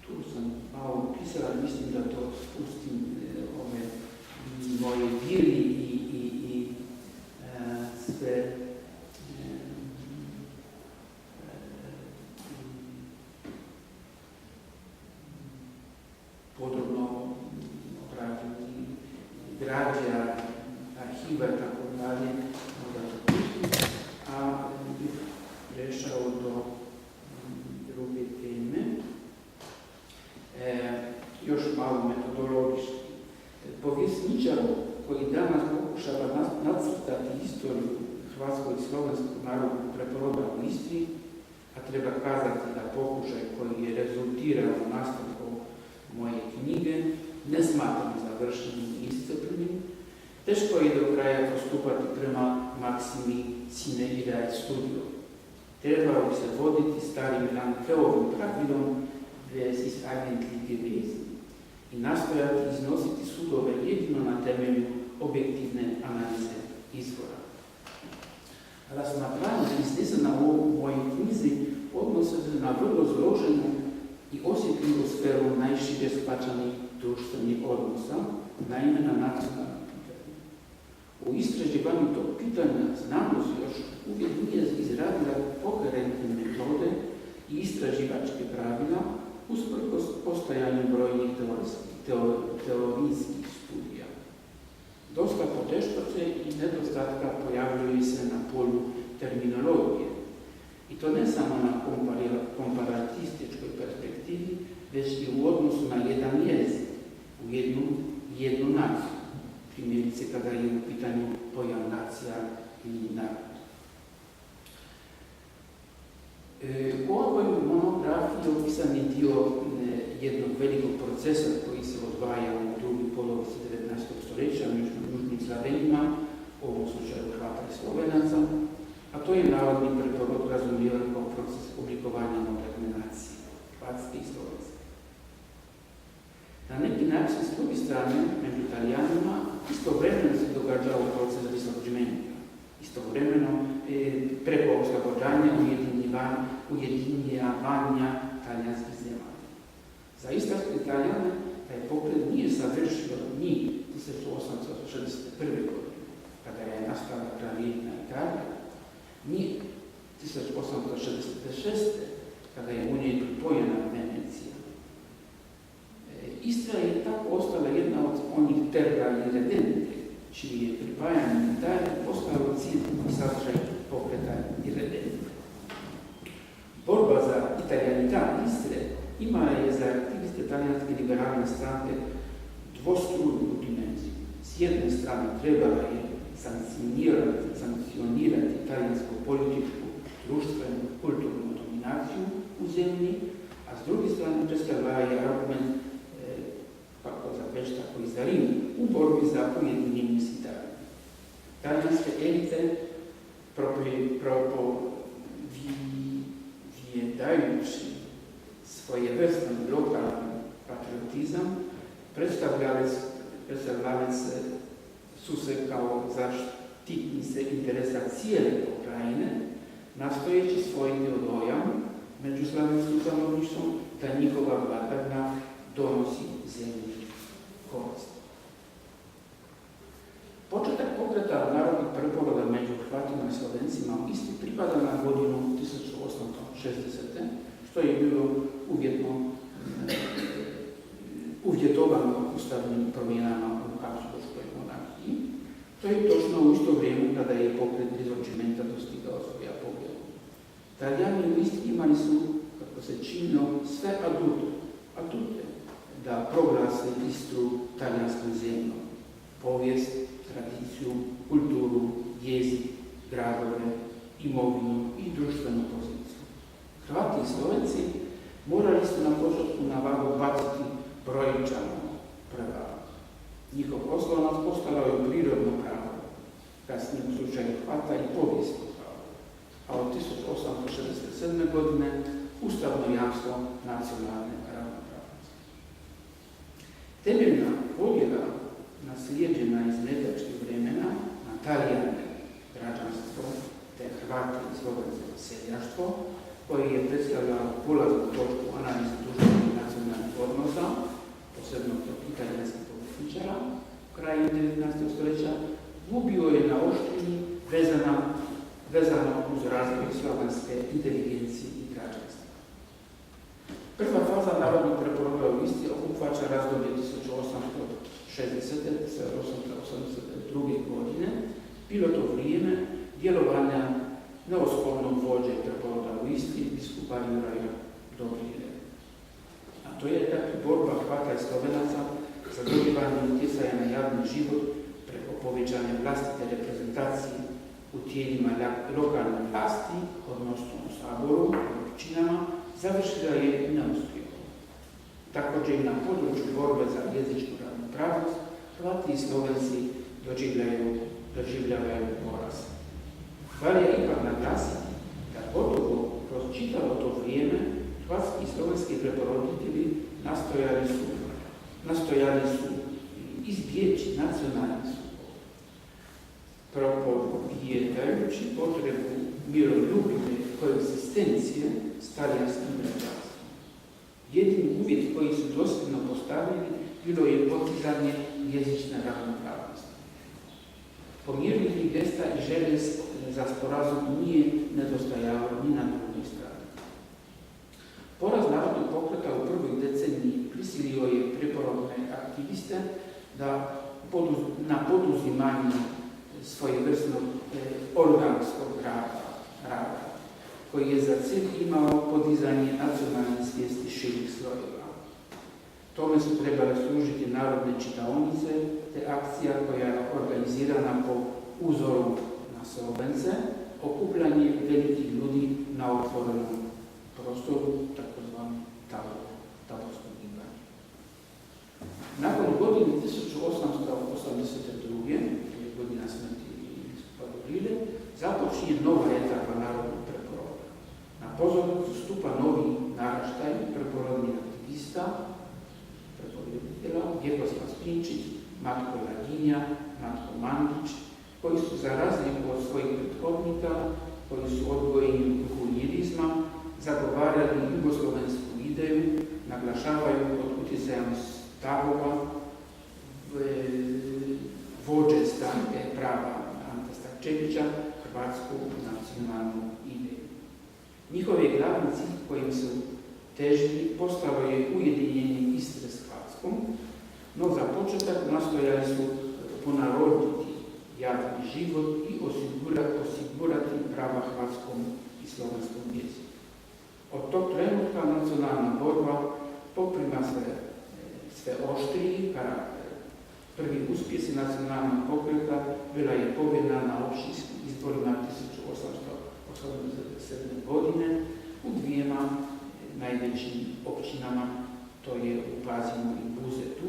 Tu sam malo pisala, mislim da to spustim ove moje viri i sve podrobno obrađeni građa, arhiva i tako dalje, onda to pustim, a bih prešao do druge teme. Još malo metodologički. Povjesničar koji danas pokušava nacrtati istoriju hrvatskog i slovenskog narodnog preporoda u Istri, a treba kazati da pokušaj koji je rezultirao nastavkom moje knjige ne smatram završenim i iscrpnim, teško je do kraja postupati prema maksimi sine irae studio. Trebalo bi se voditi starim Rankeovim pravilom vis iz agentlige vezi i nastojati iznositi sudove jedino na temelju objektivne analize izvora. Razmatranje iznesena u ovoj knjizi odnose se na vrlo zloženu i osjetljivu sferu najšire shvaćanih društvenih odnosa, naime na nacionalnom pitanju. U istraživanju tog pitanja znanost još uvijek nije izradila koherentne metode i istraživačke pravila usprkos postojanju brojnih teorijskih studija. Dosta poteškoće i nedostatka pojavljuje se na polju terminologije. I to ne samo na komparatističkoj perspektivi, već i u odnosu na jedan jezik, u jednu naciju. Primjerice kada je u pitanju pojam nacija i narod. U ovoj monografiji opisan je dio jednog velikog procesa koji se odvaja u drugoj polovici 19. stoljeća među južnim Slavenima, u ovom slučaju Hrvata i Slovenaca, a to je narodni preporod razumijevan kao proces oblikovanja moderne nacije, hrvatske i slovenske. Na neki način, s druge strane, među Italijanima, istovremeno se događao proces risorgimenta. Istovremeno preko oslobođanja ujedinjavanja talijanskih zemalja. Za istarske Italijane taj pokret nije završio ni 1861. godine, kada je nastala Kraljevina Italija, ni 1866. kada je u njej pripojena Venecija. Istra je tako ostala jedna od onih terra irredente, čiji je pripajanje Italije postao cilj i sadržaj pokreta irredente. Borba za italijanitet Istre imala je za aktiviste talijanske liberalne stranke dvostruku dimenziju. S jedne strane trebala je sankcionirati talijansku političku, društvenu, kulturnu dominaciju u zemlji, a s druge strane predstavlja je argument kako za već tako i za Rim, u borbi za ujedinjenje s Italijom. Talijanske elite propovijedajući svojevrstan lokalni patriotizam predstavljali su se kao zaštitnice interesa cijele pokrajine, nastojeći svojiti dojam među slavenskim stanovništvom da njihova vladavina donosi zemlji korist. Početak pokreta narodnih preporoda među Hrvatima i Slovencima u Istri pripada na godinu 1860. što je bilo uvjetovano ustavnim promjenama u Habsburškoj monarhiji. To je točno u isto vrijeme kada je pokret risorgimenta dostigao svoj apogej. Italijani u Istri imali su, kako se činilo, sve atute da proglase Istru talijanskom zemljom. Povijest, tradiciju, kulturu, jezik, gradove, imovinu i društvenu poziciju. Hrvati i Slovenci morali su na početku na vagu baciti brojčano prava. Njihov oslonac postalo je prirodno pravo, kasnije u slučaju Hrvata i povijesno pravo, a od 1867. godine ustavno jamstvo nacionalne ravnopravnosti. Temeljna podjela naslijeđena iz mletačkih vremena na Talijane građanstvo te Hrvate i Slovence seljaštvo, koji je predstavljao polaznu točku analize društvenih nacionalnih odnosa, posebno tog italijanskih povjesničara, krajem 19. stoljeća, gubio je na oštrini vezano uz razvoj slovenske inteligencije i građanstva. Prva faza narodnog preporoda u Istri obuhvaća razdoblje 1860-1882. godine, bilo to vrijeme djelovanja neospornog vođe preporoda u Istri, biskupa Juraja Dobrile. A to je dakle borba Hrvata i Slovenaca za dobivanje utjecaja na javni život preko povećanja vlastite reprezentacije u tijelima lokalne vlasti, odnosno u Saboru, u općinama, završila je neuspjehom. Također i na području borbe za jezičku ravnopravnost Hrvati i Slovenci doživljavaju poraz. Valja ipak naglasiti da gotovo kroz čitavo to vrijeme hrvatski i slovenski preporoditelji nastojali su izbjeći nacionalni sukob. uvijedajući potrebu miroljubive koegzistencije s talijanskim građanstvom. Jedini uvjet koji su dosljedno postavili bilo je postizanje jezične ravnopravnosti. Pomirljivih gesta i želje za sporazum nije nedostajalo ni na drugoj strani. Poraz narodnog pokreta u prvoj deceniji prisilio je preporodne aktiviste da na poduzimanje svojevrsnog organskog rada, koji je za cilj imao podizanje nacionalne svijesti širih slojeva. Tome su trebale služiti narodne čitaonice, te akcija koja je organizirana po uzoru na Slovence, okupljanje velikih ljudi na otvorenom prostoru, takozvani taborsko gibanje. Nakon godine 1882. godina smrti biskupa Dobrile, započinje nova etapa narodnog preporoda. Na pozornicu stupa novi naraštaj preporodnih aktivista, preporoditelja, Vjekoslav Spinčić, Matko Laginja, Matko Mandić, koji su za razliku od svojih prethodnika, koji su odgojeni u duhu lirizma, zagovarali jugoslovensku ideju, naglašavaju pod utjecajem stavova vođe stranke prava Ante Starčevića hrvatsku nacionalnu ideju. Njihove glavni cilj kojim su težili postalo je ujedinjenje Istre s Hrvatskom, no za početak nastojali su ponaroditi javni život i osigurati prava hrvatskom i slovenskom jeziku. Od tog trenutka nacionalna borba poprima sve oštriji karakter. Prvi uspjesi nacionalnog pokreta bila je pobjeda na općinskim izborima 1887. godine u dvijema najvećim općinama, to je u Pazinu i Buzetu,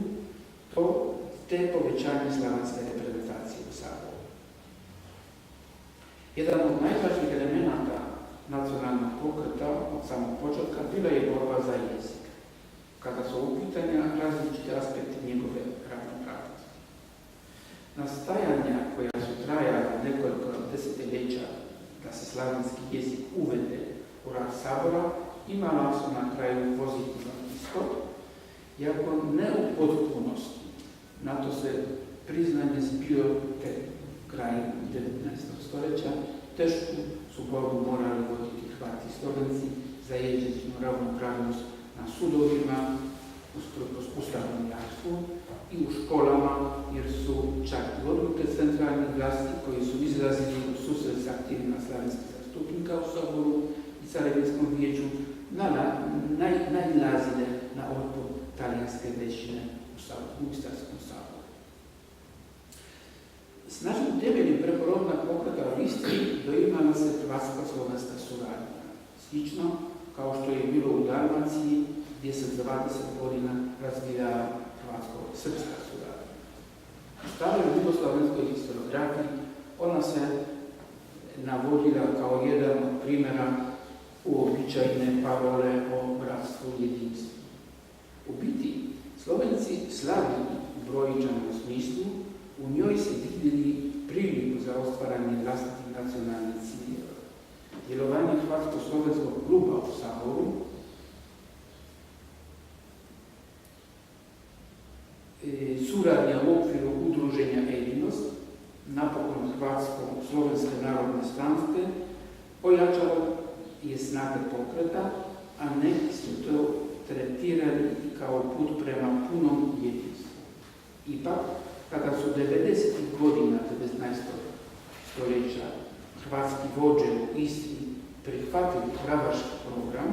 te povećanje slavenske reprezentacije u Saboru. Jedan od najvažnijih elemenata nacionalnog pokreta od samog početka bila je borba za jezik, kada su u pitanja različiti aspekti njegove ravnopravnosti. Nastajanja koja su trajala nekoliko desetljeća da se slavenski jezik uvede u rad Sabora imala su na kraju pozitivan ishod, iako ne u potpunosti. Na to se priznanje zbio tek krajem 19. stoljeća. Tešku su borbu morali voditi Hrvati i Slovenci za jezičnu ravnopravnost na sudovima, usprkos ustavnom jamstvu i u školama, jer su čak i odluke centralnih vlasti koji su izrazili u susret s aktivima slavenskih zastupnika u Saboru i Carinskom vijeću najnalazile na otpor talijanske većine u Istarskom saboru. Snažnim temeljem preporodnog pokreta u Istri doimala se hrvatsko-slovenska suradnja, slično kao što je bilo u Dalmaciji, gdje se 20 godina razvijala hrvatsko-srpska suradnja. U staroj jugoslovenskoj historiografiji ona se navodila kao jedan od primjera uobičajene parole o bratstvu i jedinstvu. U biti, Slovenci slavili u brojčanom smislu, u njoj se vidjeli priliku za ostvaranje vlastitih nacionalnih ciljeva. Djelovanje Hrvatsko-slovenskog kluba u Saboru suradnja u okviru udruženja Edinost, napokon Hrvatsko-slovenske narodne stranke, pojačalo je snage pokreta, a neki su to tretirali kao put prema punom jedinstvu. Ipak, kada su 90. godina 19. stoljeća hrvatski vođe u Istri prihvatili pravaški program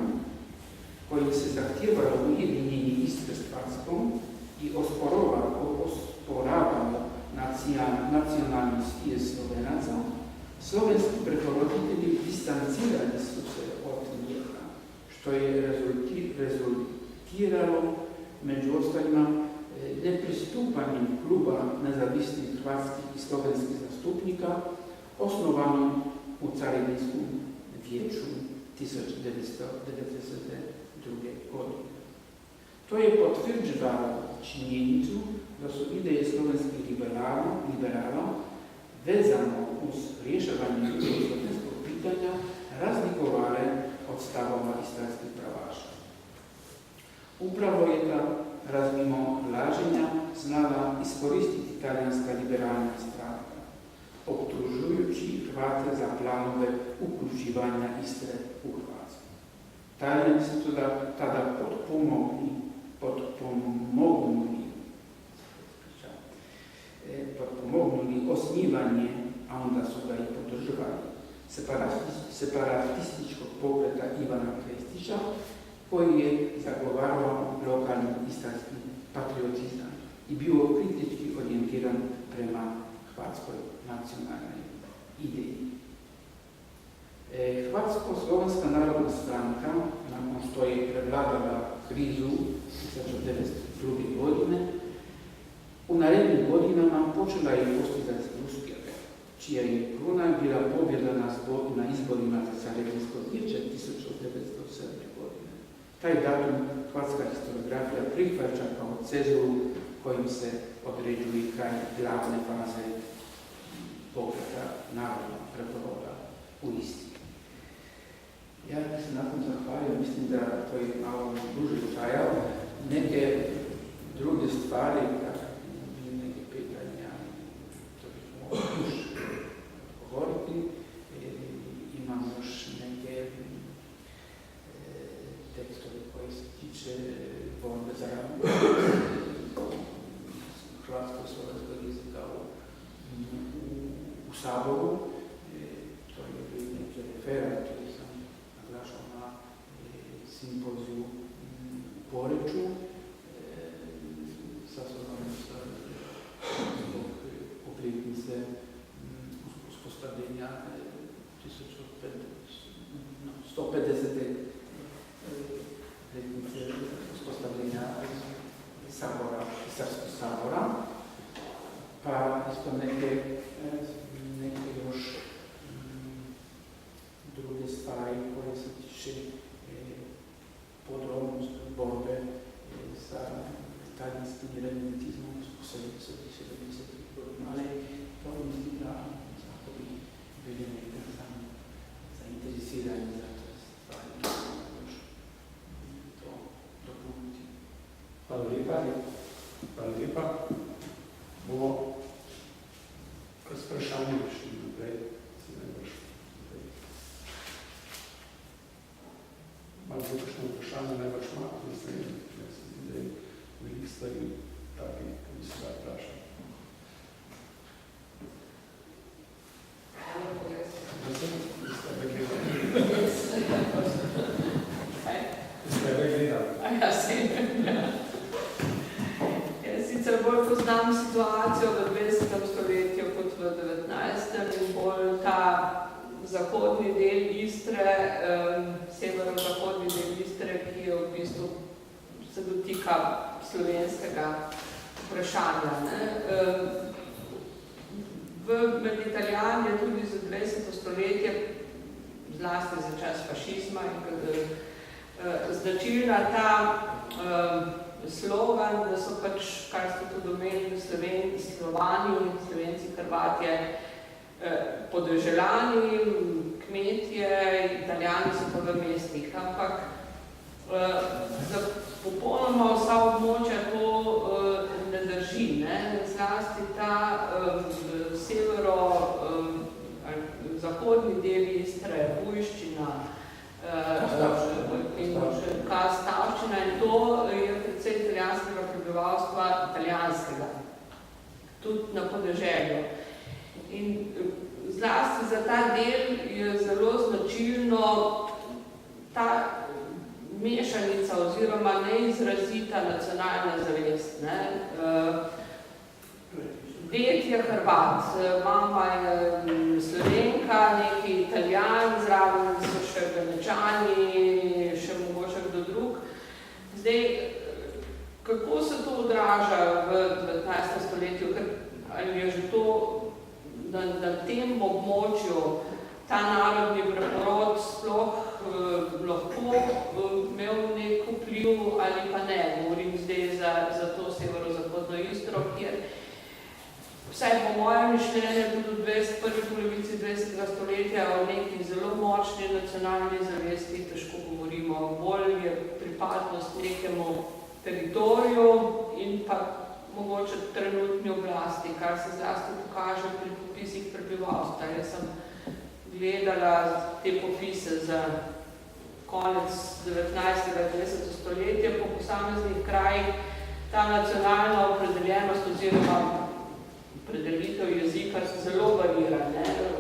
kojim se zahtijevalo ujedinjenje Istre s Hrvatskom i osporavalo nacionalnu svijest Slovenaca, slovenski preporoditelji distancirali su se od njega, što je rezultiralo među ostalima nepristupanjem kluba nezavisnih hrvatskih i slovenskih zastupnika osnovanom u Carinskom vijeću 1992. godine. To je potvrđivalo činjenicu da su ideje slovenskih liberala vezano uz rješavanje slovenskog pitanja razlikovale od stavova istarskih pravaša. Upravo je ta razmimo laženja znala iskoristiti talijanska liberalna stranka, obtužujući Hrvate za planove uključivanja Istre u Hrvatsku. Talijani su tada potpomognuli osnivanje, a onda su ga i podržavali, separatističkog pokreta Ivana Krestića, koji je zagovarao lokalni istarski patriotizam i bio kritički orijentiran prema hrvatskoj nacionalnoj ideji. Hrvatsko-slovenska narodna stranka, nakon što je prevladala krizu 1902. godine, u narednim godinama počela je postizati uspjehe, čija je kruna bila pobjeda na izborima za Sarajevsko vijeće 1907. godine. Taj datum hrvatska historiografija prihvaća kao cezuru kojim se određuje kraj glavne faze pokreta narodnog preporoda u Istri. Ja bih se nakon zahvalio, mislim da to je malo duže trajalo. Neke druge stvari, neke pitanja, to bih mogao još govoriti. Imam još neke tekstove koje se tiče borbe za hrvatsko-slovenskog jezika u Saboru. To je bio neki referat koji sam naglašao na simpoziju u Poreču sa zbog obljetnice uspostavljenja 150. obljetnice uspostavljenja sabora, Istarskog sabora, pa isto neke još druge stvari koje se tiče podrobnost borbe sa talijanskim revenitizmom u 70. godina, ali to mislim da ako bi bili nekada zainteresirani za to stvari, još to dopuniti. Hvala lepa. Hvala lepa. Bomo k sprašanju šli naprej. Malo bo kakšno vprašanje najbrž ima, mislim, da je veliko stvari takih, ki bi se ga vprašali. Sicer bolj poznam situacijo v 20. stoletju kot v 19. in bolj ta zahodni del Istre, severozahodni del Istre, ki je v bistvu se dotika slovenskega vprašanja. Med Italijani je tudi za 20. stoletje, zlasti za čas fašizma, značilna ta slogan, da so pač, kar ste tudi omenili, Slovani, Slovenci, Hrvatje, podeželani, kmetje, Italijani so pa v mestih, ampak za popolnoma vsa območja to ne drži. Zlasti ta severo-zahodni del Istre, Bujščina in Stavščina, in to je predvsej italijanskega prebivalstva, italijanskega, tudi na podeželju. In zlasti za ta del je zelo značilno ta mešanica oziroma neizrazita nacionalna zavest. Ded je Hrvat, mama je Slovenka, neki Italijan, zraven so še Benečani, še mogoče kdo drug. Zdaj, kako se to odraža v 19. stoletju? Ali je že to, da na tem območju ta narodni preporod sploh lahko imel nek vpliv ali pa ne? Govorim zdaj za to severozahodno Istro, kjer vsaj po mojem mišljenju, tudi v prvi polovici 20. stoletja o neki zelo močni nacionalni zavesti težko govorimo. Bolj je pripadnost nekemu teritoriju in pa mogoče trenutni oblasti, kar se zlasti pokaže pri popisih prebivalstva. Jaz sem gledala te popise za konec 19. in 20. stoletja po posameznih krajih. Ta nacionalna opredeljenost oziroma opredelitev jezika zelo varira.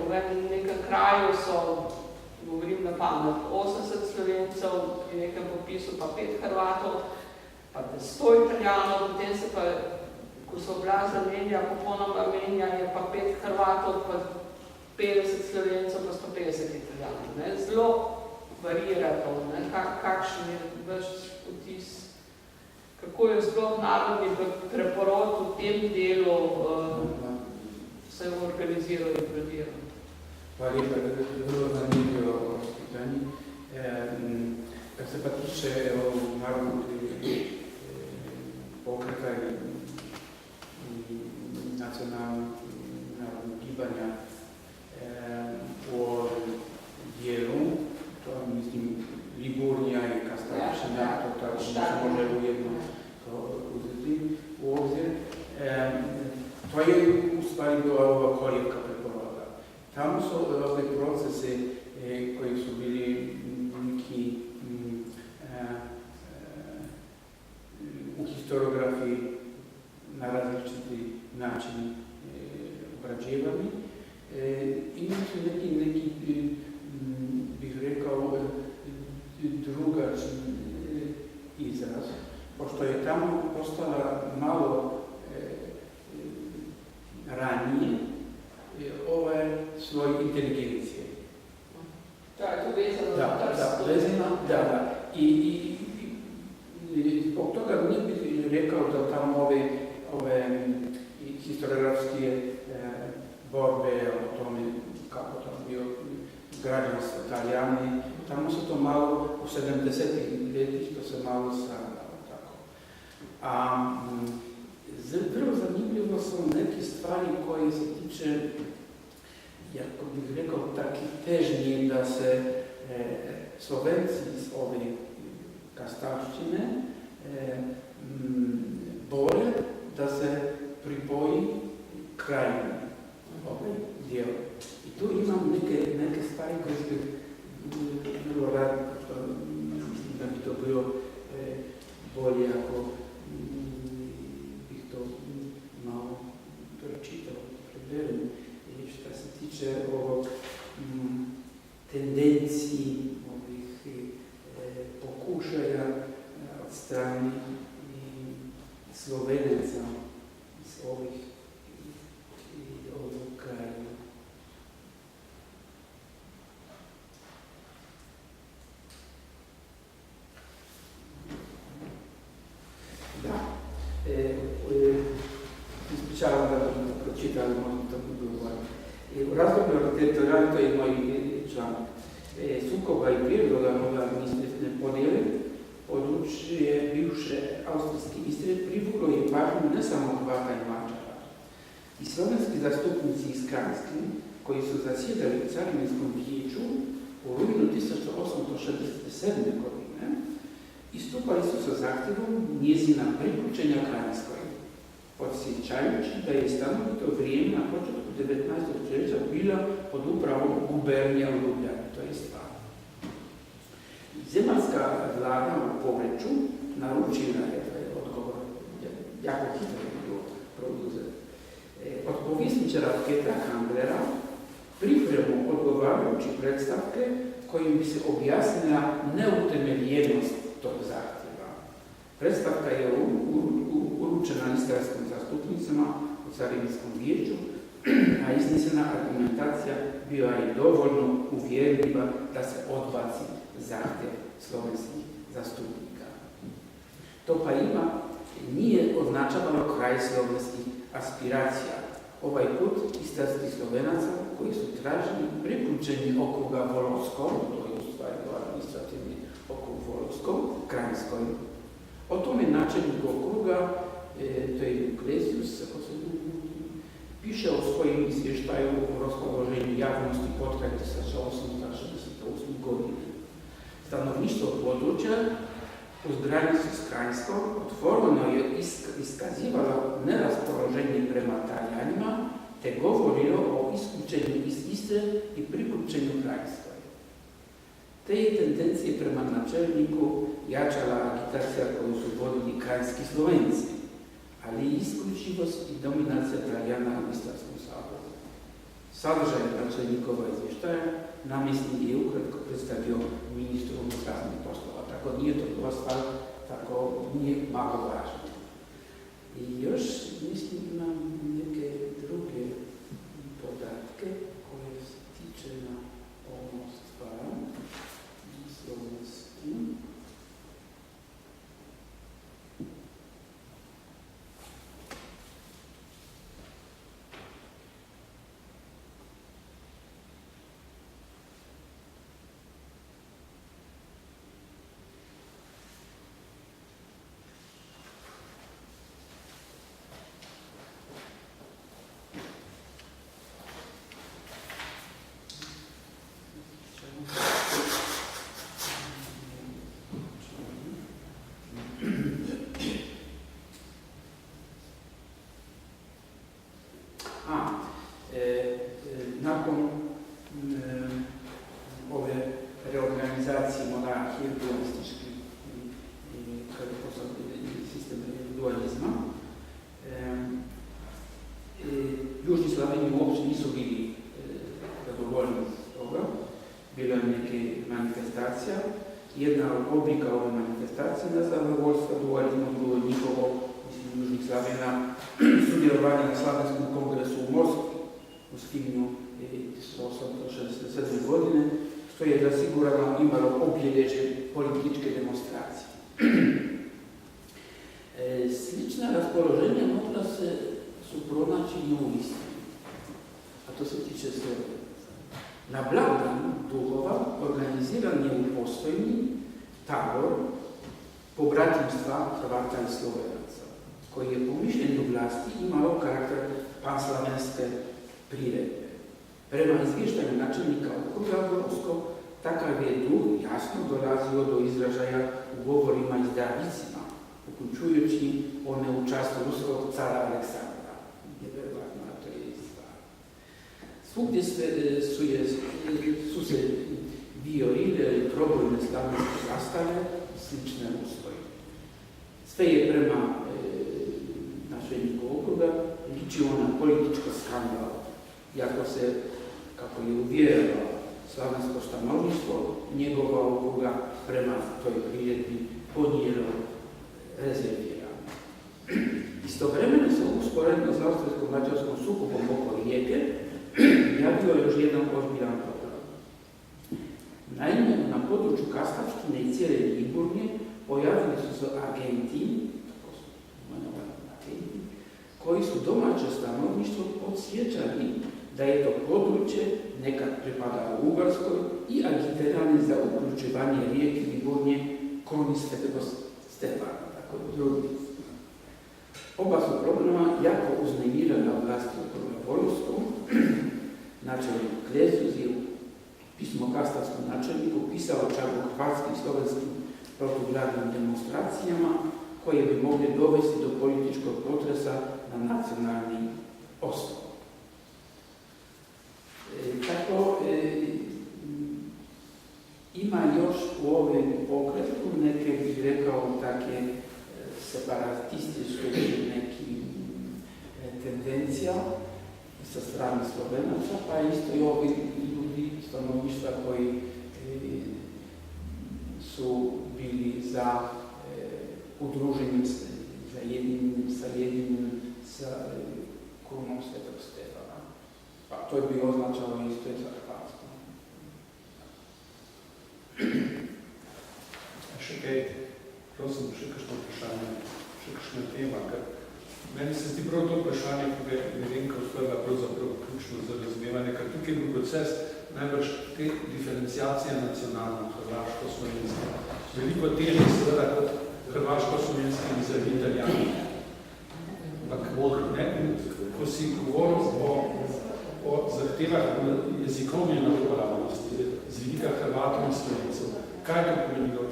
V nekem kraju so, govorim na pamet, 80 Slovencev, pri nekem popisu pa 5 Hrvatov, pa 100 Italijanov, potem se pa, ko so obraza menja, popolnoma menja, je pa 5 Hrvatov, pa 50 Slovencev, pa 150 Italijanov. Zelo varira to, kakšen je vaš vtis, kako je sploh narodni preporod v tem delu se organiziral in prediral. Hvala lepa, da je zelo zanimivo pitanje. Kar se pa tiče narodnih pokreta in nacionalnih gibanja o delu, to mislim Ligurnija i Kastarčina, to tako se može ujedno uzeti u obzir. To je u stvari bila ova kolijevka preporoda. Tamo su ove procese koji su bili neki u historiografiji na različiti način obrađivani. Imali su neki bih rekao, drugačni izraz, pošto je tamo postala malo ranije svoje inteligencije. Da, je to vezano na trst. Da. I zbog toga ne bih rekao da tamo ove historiografske borbe o tome kako tam bio građanstvo Italijani, tamo se to malo u 70-ih letih, to se malo sanjalo tako. A vrlo zanimljivo su neke stvari koje se tiče, jako bih rekao, takih težnji da se Slovenci iz ove Kastarščine bore da se pripoji krajini ovaj dijel. I tu imam neke stvari koje bih bilo rad, da bi to bilo bolje ako bih to malo pročitao, preverim. I što se tiče ovog tendenciji ovih pokušaja od strane Slovenaca iz ovih kraja. Ispričavam da bom pročitali, možda to bi bilo važno. U razdoblju teritorijalne, to je moj članak, sukoba i priroda nove administrativne podjele područje bivše austrijske Istre privuklo je pažnju ne samo Hrvata i Mađara. I slovenski zastupnici iz Kranjske, koji su zasjedali u Carinskom vijeću u rujnu 1867. godine, istupali su sa zahtjevom njezina priključenja Kranjskoj, podsjećajući da je stanovito vrijeme na početku 19. stoljeća bila pod upravom gubernija u Ljubljani, to je stvar. Zemaljska vlada u Poreču naručila je odgovor, jako hitro je bilo produzet, od povjesničara Petra Kamblera pripremu odgovarajući predstavke kojim bi se objasnila neutemeljenost tog zahtjeva. Predstavka je uručena istarskim zastupnicima u Carinskom vijeću, a iznesena argumentacija bila je dovoljno uvjerljiva da se odbaci zahtjev slovenskih zastupnika. To pa nije označavalo kraj slovenskih aspiracija. Ovaj put istarskih Slovenaca koji su tražili priključenje okruga Volovskom, to je u stvari administrativni okrug Volovskom, Kranjskoj. O tome načelnik okruga, to je Iglesius, piše piše o svojim izvještaju o raspoloženju javnosti potkraj 1868. godine. Stanovništvo područja uz granicu s Krajskom otvoreno je iskazivalo neraspoloženje prema Talijanima te govorilo o isključenju iz Istre i priključenju Krajskoj. Te je tendencije prema načelniku jačala agitacija koju su vodili krajski Slovenci, ali i isključivost i dominacija Talijana u Istarskom saboru. Sadržaj načelnikova izvještaja namjesnik je ukratko predstavio ministru unutarnjih poslova, tako nije to bila stvar, tako nije malo važno. I još, mislim, imam neke druge podatke koje se tiče na ovom stvaru, slovenskim. Nakon ove reorganizacije monarhije, dualistički sistem dualizma, Južni Slaveni uopće nisu bili zadovoljni s toga. Bilo je neke manifestacija. Jedna od oblika ove manifestacije na zadovoljstva dualizma bilo njihovo, mislim, Južnih Slavena, sudjelovanje na Slavenskom kongresu u Moskvi u svibnju 1867. godine, što je zasigurno imalo obilježje političke demonstracije. Slična raspoloženja mogla su pronaći i u Istri, a to se tiče Slovenaca. Na blagdan duhova organiziran je u Postojni tabor pobratimstva Hrvata i Slovenaca, koji je po mišljenju vlasti imalo karakter panslavenske priredbe. Prema izvještaju načelnika okruga Borovskog, takav je duh jasno dolazio do izražaja u govorima i zdravicima, uključujući one u čast ruskog cara Aleksandra. Nevjerovatno, a to je stvar. Svugdje su se viorile i probojne slavenske zastave slične Ruskoj. Sve je prema načelniku okruga ličilo na političko skandal, iako se, kako je uvjerilo slavensko stanovništvo, njegova okruga prema toj priredbi podnijelo rezervirano. Istovremeno se usporedno s austrijsko-mađarskom sukobom oko Rijeke javio još jedan ozbiljan problem. Naime, na području Kastavštine i cijele Liburnije pojavili su se agenti, koji su domaće stanovništvo podsjećali da je to područje nekad pripadalo Ugarskoj i agitirani za uključivanje rijeke Liburnije kroni Svetog Stefana, tako i drugi. Oba su problema jako uznemirana vlasti u Borovskom. Načelnik Klezuz je u pismo kastavskom načelniku pisao čak o hrvatskim i slovenskim protuglavnim demonstracijama koje bi mogli dovesti do političkog potresa na nacionalni osnov. Tako, ima još u ovom pokretu neke, bih rekao, take separatističke neki tendencija sa strane Slovenaca, pa isto i ovi ljudi stanovništva koji su bili za udruženim sa jedinim sa krunom Svetog Stefana. Pa to je bi označalo isto i za Hrvatsku. Še kaj, prosim, še kakšno vprašanje, še kakšna tema, ker meni se zdi prav to vprašanje, ki je Nevenka uspela pravzaprav ključno za razumevanje, ker tukaj je bil proces najbrž te diferenciacije nacionalno, hrvaško-slovenske. Veliko težje seveda kot hrvaško-slovenski in za Italijani. Ampak, ko si govoril o zahteva jezikovne enakopravnosti z vidika Hrvatov in Slovencev. Kaj to pomenilo?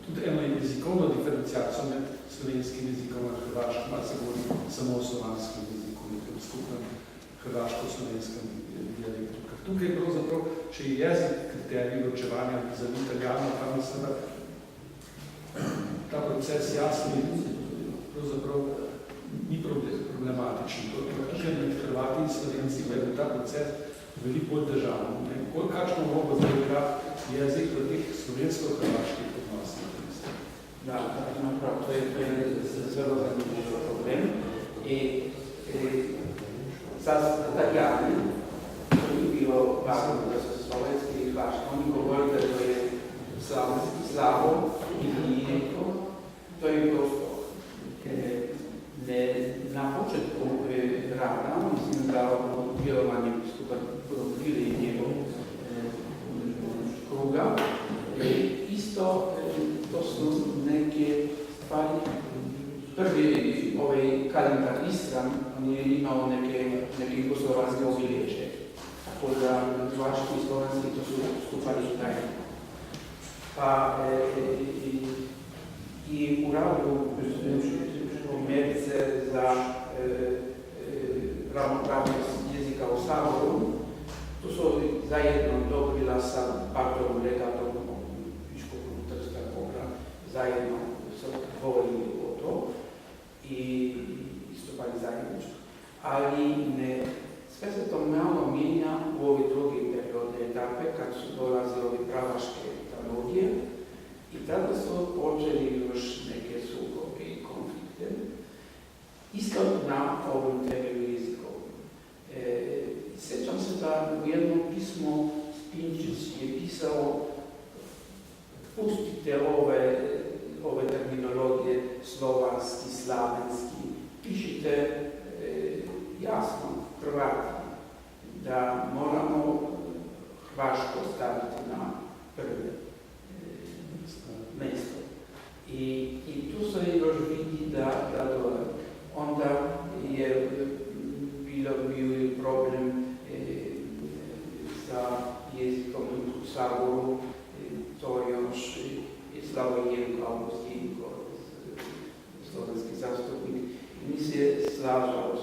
Tudi eno jezikovno diferenciacijo med slovenskim jezikom in hrvaškim, ali se govori samo o slovanskem jeziku, nekem skupnem hrvaško-slovenskem dialektu. Ker tukaj je pravzaprav, če je jezik kriterij ločevanja za italijano, pa mislim, da ta proces jasni pravzaprav ni problematičen. Tukaj med Hrvati in Slovenci je ta proces veliko bolj težaven. Kakšno vlogo zdaj igra jezik v teh slovensko-hrvaških odnosih? Da, ima prav, to je zelo zanimljiv problem. Za Italijani, to ni bilo važno, da so slovenski in hrvaški, oni govori, da to je slavo ili to je prosto. Na početku rada, mislim da djelovanje skupaj bili njegov kruga, isto to su neke stvari. Prvi kalendar Istran, on je imao neke jugoslovanske obilježje, tako da hrvaški i slovenski to su skupali tajno. Pa i u radu primjerice za ravnopravnost jezika u Saboru, tu su zajedno dobila sa Bartom Legatom Biškopom Trsta Kogra, zajedno se govorili o to i istupali zajedničko. Ali sve se to malo mijenja u ovi drugi periodne etape kad su dolazili ovi pravaške teologije i tada su počeli još neke sukobe i konflikte. Isto na ovom temelju jezikom. Sjećam se da u jednom pismu Spinčić je pisao pustite ove terminologije slovanski, slavenski, pišite jasno Hrvati da moramo hrvaško staviti na prve mjesto. I tu se još vidi da onda je bio problem sa jezikom u Saboru, to još Slavoj Augustinko, slovenski zastupnik, mi se slagao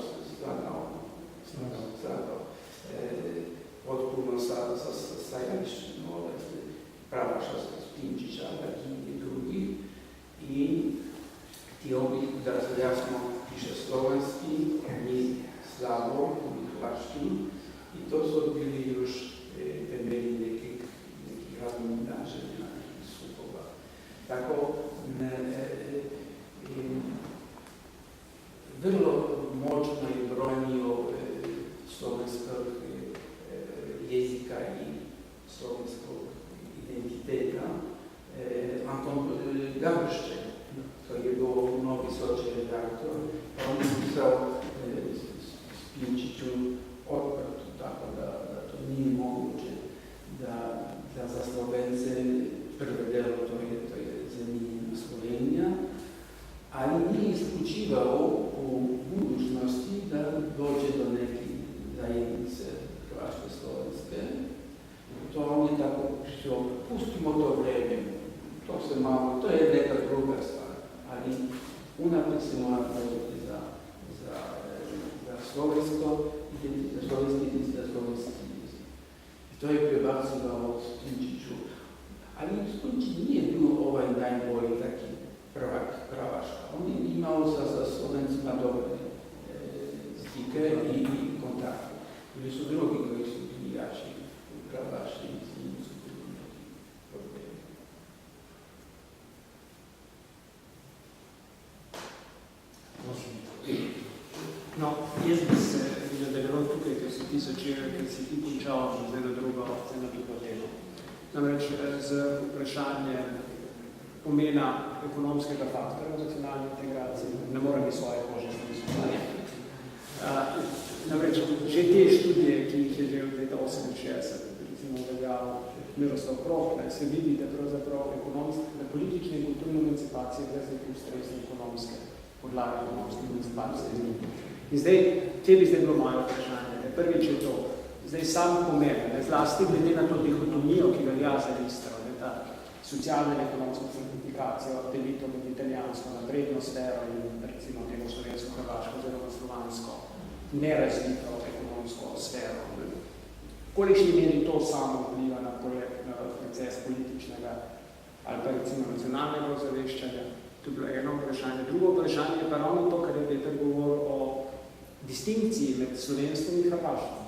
potpuno sa stajalištem pravaša Spinčića i drugih i htio bih da se jasno piše slovenski, mi Slavoj i hrvaški i to su bili još temelji nekih razminaženja i sukoba. Tako, vrlo moćno je brojnio slovenskog jezika i slovenskog identiteta Anton Gavršče, to je bio novi sočredaktor, on je pisao Spinčiću otvrtu, tako da to nije moguće da za Slovence prve delo to je zamijenjena Slovenija, ali nije isključivao u budućnosti da dođe do neke zajednice hrvaške slovenske. To on je tako prišao, pustimo to vreme, to je neka druga stvar, ali unaprijed se mora voditi za slovensko identitet, za slovenski identitet, za slovenski jezik. I to je prebacivao Spinčiću. Ali Spinčić nije bio najbolji taki pravaška. On je imao sa Slovencima dobre stike i kontakte. Bili su drugi koji su bili jači pravaši i s njim su bili neki problemi. No, jaz bi se nadaljeval tukaj, ker si ti začel, ker si ti končal z eno drugo temo. Namreč z vprašanjem pomena ekonomskega faktora v nacionalni integraciji, ne morem iz svoje kože izpostavljati. Namreč, že te študije, ki jih je že od leta 68, recimo uveljal Miroslav Krofler, se vidi, da pravzaprav politične in kulturne emancipacije brez neke ustrezne ekonomske podlage ekonomske emancipacije. In zdaj, te bi zdaj bilo moje vprašanje. Prvič je to, Zdaj sam pomen, zlasti glede na to dihotomijo, ki velja za Istro, ta socialna in ekonomska certifikacija, delitev med italijansko napredno sfero in recimo temu slovensko-hrvaško oziroma slovansko nerazvito ekonomsko sfero. Kolikšni meri to samo vpliva na proces političnega ali pa recimo nacionalnega ozaveščanja, to je bilo eno vprašanje. Drugo vprašanje je pa ravno to, kar je Peter govoril o distinkciji med slovenskom in hrvaškom.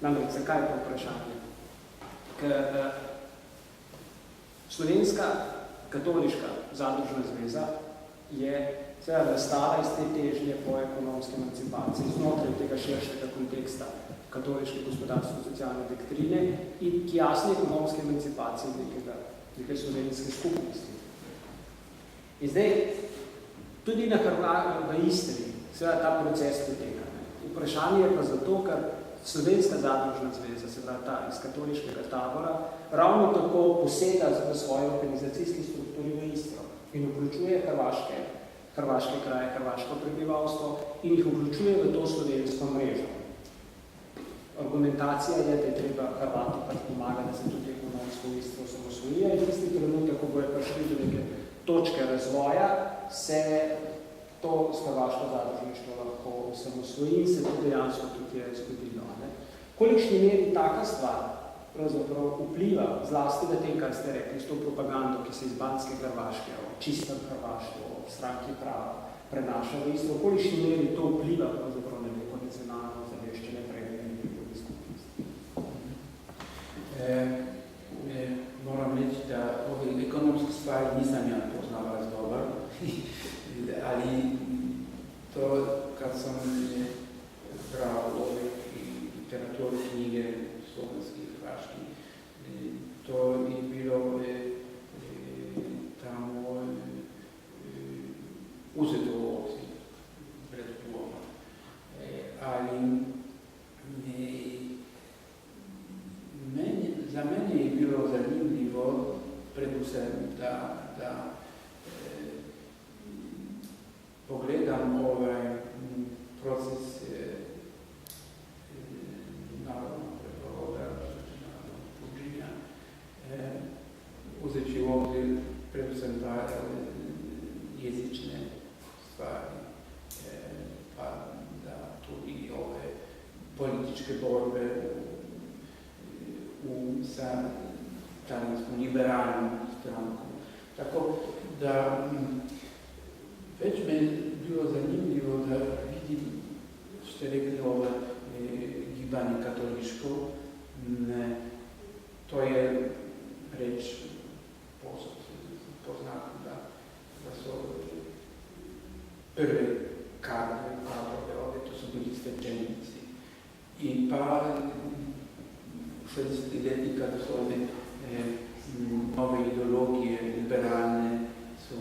Namreč, zakaj je to vprašanje? Ker Slovenska katoliška zadružna zveza je seveda nastala iz te težnje po ekonomski emancipaciji znotraj tega širšega konteksta katoliške gospodarsko-socialne doktrine in k jasni ekonomske emancipacije neke slovenske skupnosti. In zdaj, tudi v Istri seveda ta proces poteka. Vprašanje je pa zato, ker Slovenska zadružna zveza, se pravi ta iz katoliškega tabora, ravno tako posega v svoji organizacijski strukturi v Istro in vključuje hrvaške kraje, hrvaško prebivalstvo in jih vključuje v to slovensko mrežo. Argumentacija je, da je treba Hrvati pač pomagati, da se tudi ekonomsko v Istro osamosvojijo in tisti trenutek, ko bojo prišli do neke točke razvoja, se to hrvaško zadružništvo lahko osamosvoji in se to dejansko tudi je zgodilo. Kolikšni meri taka stvar pravzaprav vpliva zlasti na tem, kar ste rekli, s to propagando, ki se iz banske Hrvaške, o čistem Hrvaštvu, o stranki prava prenaša v Istro, kolikšni meri to vpliva pravzaprav na neko nacionalno zaveščenje prevedene skupnosti? Moram reči, da ove ekonomske stvari nisam ja poznavala dobro, ali to, kad sam bral ove literaturu, knjige slovenski, hrvaški, to je bilo tamo uzeto u obzir pred dvoma. Ali za mene je bilo zanimljivo predvsem da pogledam ovaj proces narodnog preporoda, narodnog puđenja, uzeći u obzir predvsem jezične stvari, pa da tu i ove političke borbe sa talijanskom liberalnom strankom. Tako da već me je bilo zanimljivo da vidim što je rekli ovo gibanje katoliško. To je reč poznato da su prve kadrove, to su bili svećenici. I pa u 60. leti kada su ove nove ideologije liberalne su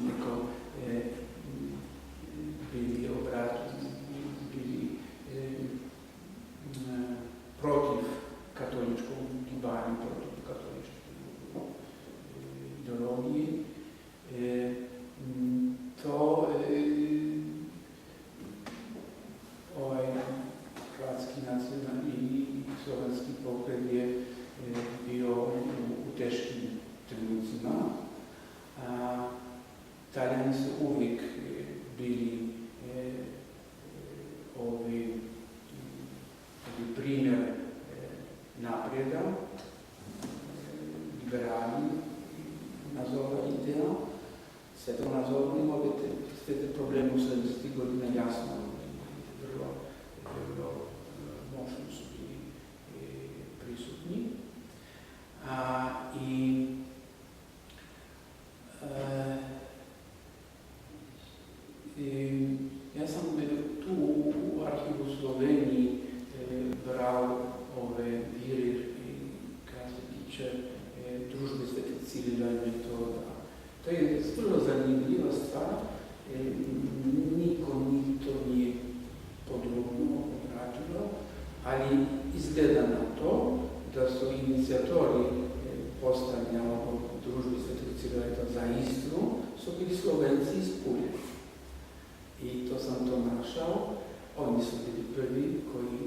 neko bili bili protiv katoličkog gibanja, protiv katoličke ideologije. To ovaj hrvatski nacionalni i slovenski pokret je bio u teškim trenucima. Talijani su uvijek bili primjer naprijeda, liberalni, nazovite, sve to nazovimo, sve te probleme u 70. godina jasno, vrlo moćno su bili prisutni. Ja sam tu u arhivu Sloveniji brao ove vire kada se tiče družbe Svete Cirila i Metoda. To je vrlo zanimljiva stvar, niko to nije podrobno obrađeno, ali izgleda na to da su inicijatori postavljanja ovog družbe Svetog Cirila za Istru su bili Slovenci iz Pulje. I to sam to našao, oni su bili prvi koji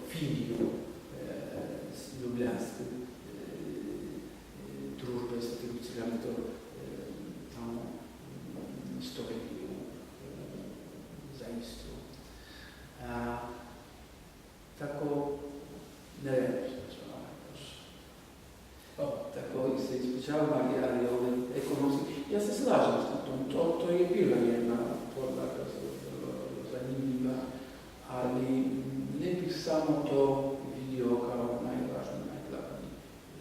figlio ljubljanske družbe Svetega Cirila, to tamo storili za Istru. Tako, ne vem, tako se ispričavam, ali ekonomski. Ja se slažem s tom, to je bila jedna podlaga zanimljiva, ali ne bih samo to vidio kao najvažniji, najglavniji.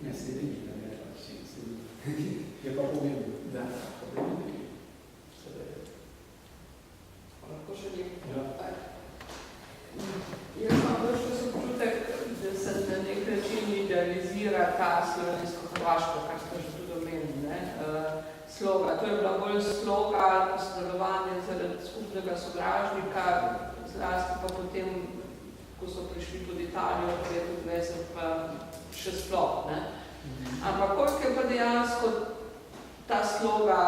Ne se vidi, da ne važniji. Je pa pomembno. Da, pomembno. Lahko še nekaj. Ja. Jaz imam vrščas občutek, da se na nek način idealizira ta slovensko-hrvaško, kar ste že tudi omenili, sloga. To je bila bolj sloga sodelovanja zaradi skupnega sovražnika, zlasti pa potem, ko so prišli pod Italijo, pa je tudi 20, pa še sploh. Ampak koliko je pa dejansko ta sloga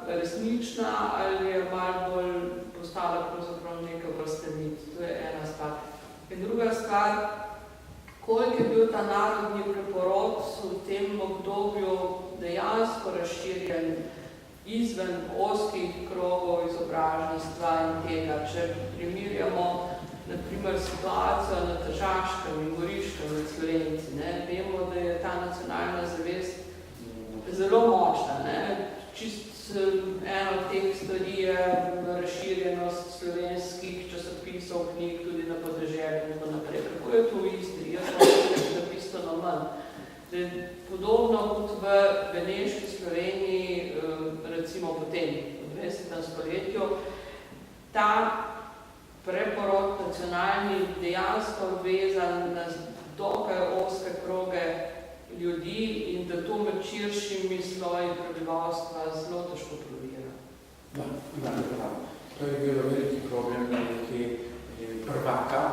resnična ali je malo bolj postala pravzaprav nekaj vrstenit. To je ena stvar. In druga stvar, koliko je bil ta narodni preporod v tem obdobju dejansko razširjen izven ozkih krogov izobraženstva in tega. Če primerjamo naprimer situacijo na Tržaškem in Goriškem med Slovenci, vemo, da je ta nacionalna zavest zelo močna. Čist eno od teh stvari je razširjenost slovenskih časopisov, knjig tudi na podeželju in tako naprej. Kako je to v Istri? Jaz sem da bistveno manj. Podobno kot v Beneški Sloveniji, recimo potem v 20. stoletju, ta preporod nacionalni dejansko vezan na dokaj ozke kroge ljudi in da to med širšimi sloji prebivalstva zelo težko provira. Da. To je bilo veliki problem prvaka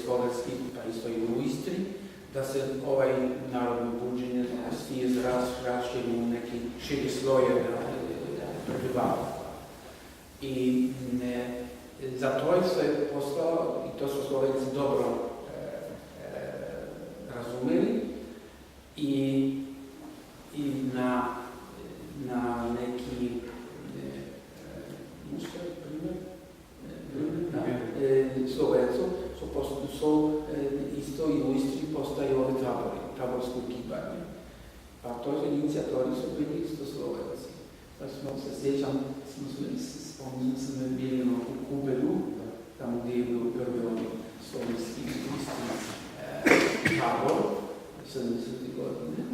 slovenskih, pa isto i u Istri, da se ovaj narodno buđenje svije razširilo u neki širi sloje prebivalstva. I zato je sve postalo, i to su Slovenci dobro razumeli, i na neki Slovencu su isto i u Istri postaju ovi taborsko kibanje. Pa to inicijatori su bili isto Slovenci. Pa se sjećam, spomnio sam bili u Kubelu, tamo gdje je bio prvi oni slovenski tabor, 70. godine.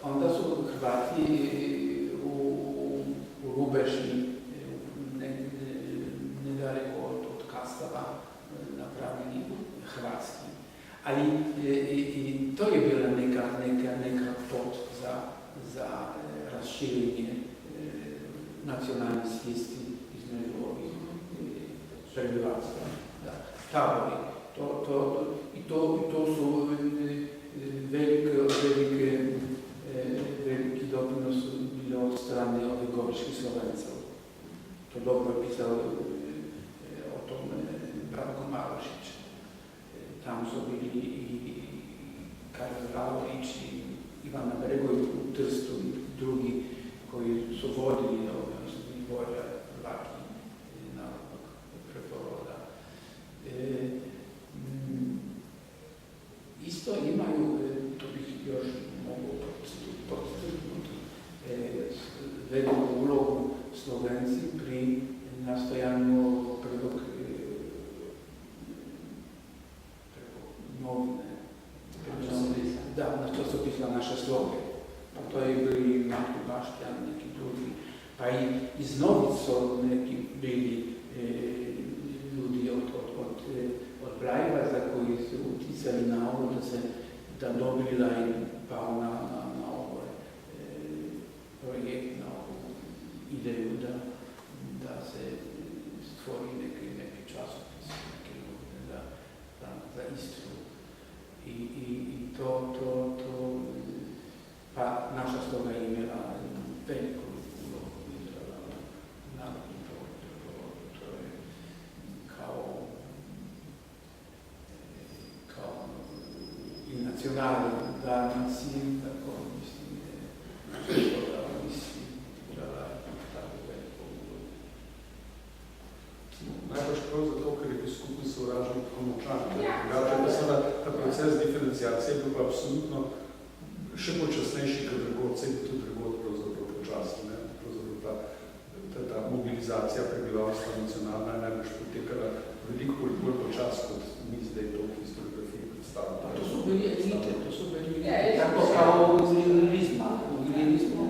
Onda su Hrvati u Rubeši, nedaleko od Kastava, napravili hrvatski. Ali i to je bila neka pot za raširenje nacionalne svijesti između ovih prebivalstva. Tabori. To su veliki doprinos bili od strane ovih goriških Slovencev. To dobro je pisao o tom Branko Marošić. Tamo su bili i Karel Lavrić, i Ivana Bregović u Trstu i drugi koji su vodili vođa Hrvati narodnog preporoda. Isto imaju, to bih još mogu podcrtnuti, veliku ulogu Slovenci pri nastojanju prvog novine. Na časopisa Naše sloge. Pa to je bili Matko Baštjan, neki drugi. Pa i iz Novic su neki bili ljudi od Blajvaza koji su uticali na ovo da dobila i pao na ovaj projekt, na ovu ideju da se stvori neki časopis, neke novine za Istru. I to pa naša sloga je imela veliku ulogu igrala narodni prevod. To je kao nazionali, danci, tako mislim, da misli, igrala tako veliko ulogu. Najbrž prav zato, ker je bil skupni sovražnik tako močan. Drugače pa seveda ta proces diferenciacije je bil pa absolutno še počasnejši, kot drugod, se je tudi drugod pravzaprav počasno. Pravzaprav ta mobilizacija prebivalstva nacionalna je najbrž potekala veliko bolj počas, kot mi zdaj to v historiografiji predstavljamo. To so bili elite, tako kao u generalizma. U generalizmu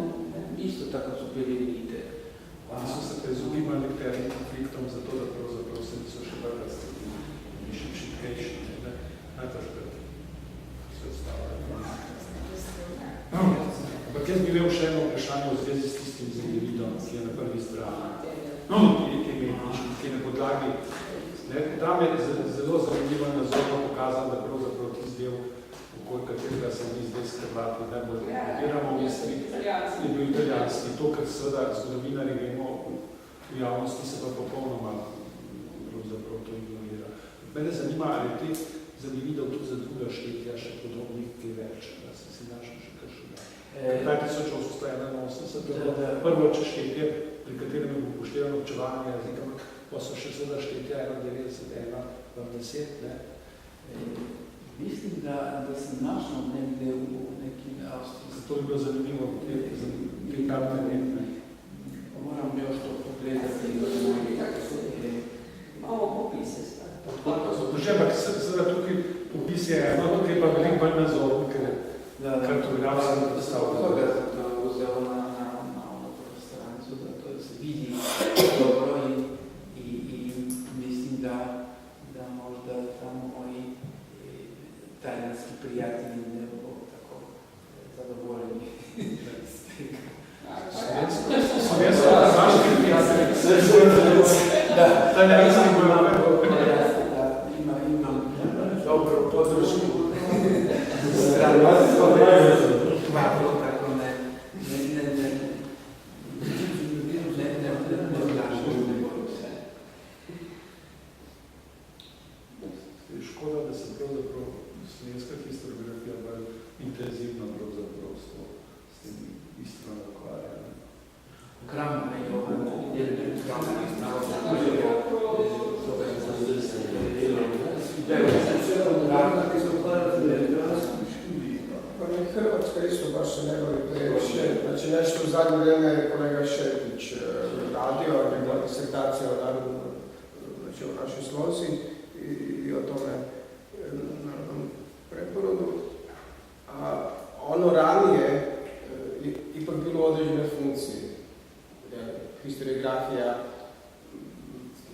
isto tako su bili elite. Oni so se pa izogibali nekterim konfliktom zato, da pravzaprav se niso še bolj razstavili, še šipkejši, najbrž se odstavljajo. Ampak jaz bi imel še eno vprašanje v zvezi s tistim zemljevidom, ki je na prvi strani. Ki je na podlagi. Tam je zelo zanimivo in nazorno pokazano, da pravzaprav tisti del, okoli katerega se mi zdaj skrbati najbolj prediramo v Istri, je bil italijanski. To, kar seveda zgodovinari vemo v javnosti, se pa popolnoma pravzaprav to ignorira. Mene zanima, ali ti zemljevidov tudi za druga štetja še podobnih kaj več, da se si našel še kakšnega. 1881 prvo štetje, pri katerem je upoštevano občevanje jezika, pa so še seveda štetja 91, 10, ne? Mislim, da sem našel negdje u nekim Austriji. Zato je bilo zanimivo, kaj tam ne. Moram još to pogledati. Malo popise stavljamo. Že, ampak seveda tukaj popis je eno, tukaj pa veliko bolj nazorno, ker kartografija ne predstavlja. Toga sam to uzeo na ono stranicu, da to se vidi dobro i mislim da možda tamo moji talijanski prijatelji ne budu tako zadovoljeni s tega. Slovensko različni prijatelji. Da, talijanski pojavljamo. Imam dobro područku. Škoda, da se pravzaprav slovenska historiografija bolj intenzivno pravzaprav s tem Istrom ukvarja. Kramna je ovo, Hrvatska isto baš se ne voli previše. Znači nešto u zadnje vrijeme je kolega Šepić radio, njegova disertacija o narodu, znači o našoj slozi i o tome narodnom preporodu. A ono ranije ipak bilo određene funkcije. Historiografija,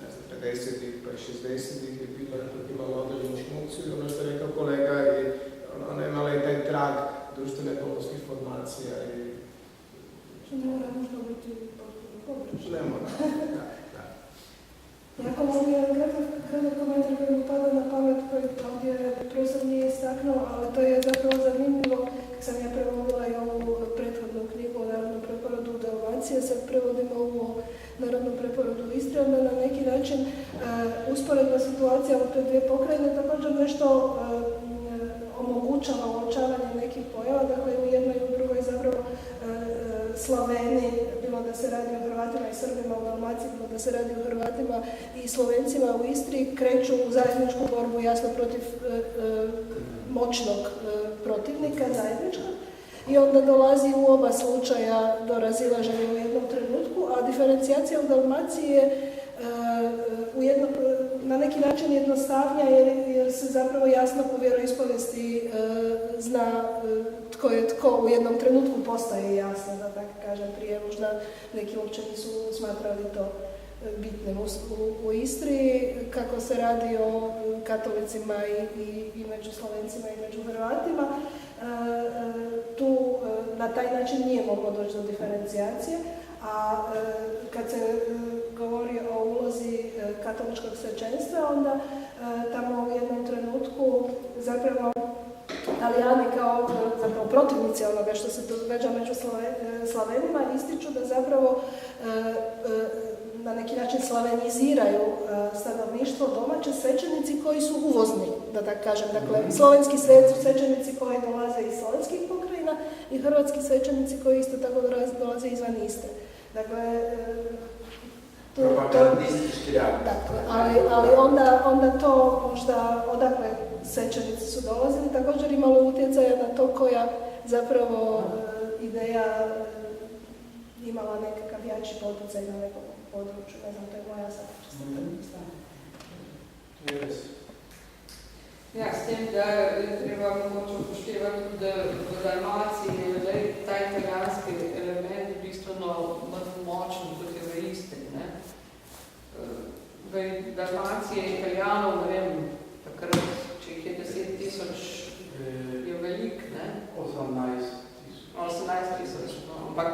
ne znam, 50-ih pa 60-ih je bilo imalo određenu funkciju, ono što je rekao kolega, i ona je imala i taj trag društvene ekoloških formacija i... Što ne mora možda biti potpuno pogrešno. Ne mora, da. Jako mogu jedan kratak komentar koji mi pada na pamet, koji ovdje profesor nije istaknuo, ali to je zapravo zanimljivo. Kad sam ja prevodila i ovu prethodnu knjigu o narodnom preporodu Dalmacije, sad prevodimo ovu narodnom preporodu Istre, onda na neki način usporedna situacija u te dvije pokrajine također nešto omogućava uočavanje nekih pojava, dakle u jednoj i u drugoj zapravo Slaveni, bilo da se radi o Hrvatima i Srbima u Dalmaciji, bilo da se radi o Hrvatima i Slovencima u Istri, kreću u zajedničku borbu jasno protiv moćnog protivnika, zajedničkog, i onda dolazi u oba slučaja do razilaženja u jednom trenutku, a diferencijacija u Dalmaciji je na neki način jednostavnija jer se zapravo jasno po vjeroispovijesti zna tko je tko. U jednom trenutku postaje jasno, da tako kažem, prije možda neki uopće nisu smatrali to bitnim. U Istri, kako se radi o katolicima i među Slovencima i među Hrvatima, tu na taj način nije moglo doći do diferencijacije, a kad se govori o ulozi katoličkog svećenstva, onda tamo u jednom trenutku zapravo Talijani kao zapravo protivnici onoga što se događa među Slavenima ističu da zapravo na neki način slaveniziraju stanovništvo, domaće svećenici koji su uvozni, da tako kažem. Dakle, slovenski svećenici koji dolaze iz slovenskih pokrajina i hrvatski svećenici koji isto tako dolaze izvan Istre. Dakle, propagandistički rad. Dakle, ali onda to možda odakle svećenici su dolazili također imalo utjecaja na to koja zapravo ideja imala nekakav jači poticaj na nekom području. Ne znam, to je moja sad čisto predstavljena. Ja, s tem, da je treba mogoče upoštevati tudi, da v Dalmaciji je ta italijanski element bistveno manj močen, kot je v Istri. V Dalmaciji je Italijanov, ne vem, takrat, če jih je 10.000, je velik, ne? 18.000, no. Ampak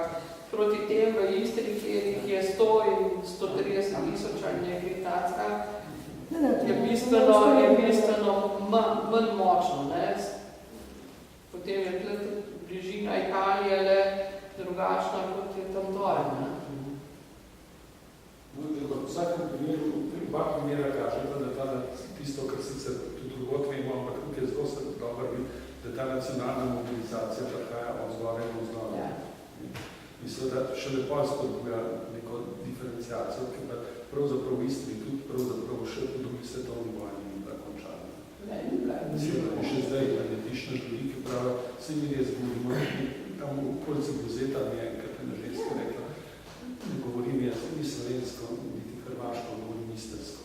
proti tem v Istri, kjer jih je 100 in 130.000 ali nekaj tacka, je bistveno manj močno. Ne? Potem je tudi bližina Italije le drugačna, kot je tam dole. V vsakem primeru, dva primera kažeta, da tisto, kar sicer tudi drugod vemo, ampak tukaj je zelo se dobro biti, da ta nacionalna mobilizacija prihaja od zgoraj in vzdolj. Mislim, da še lepo spodbuja neko diferenciacijo, ki pa pravzaprav v Istri tudi pravzaprav še po drugi svetovni vojni ni bila končana. Še zdaj, da ne tiš na ljudi, ki pravijo, vse mi res govorimo, tam v okolici Buzeta mi je enkrat ena ženska rekla, ne govorim jaz ni slovensko, niti hrvaško, govorim istrsko.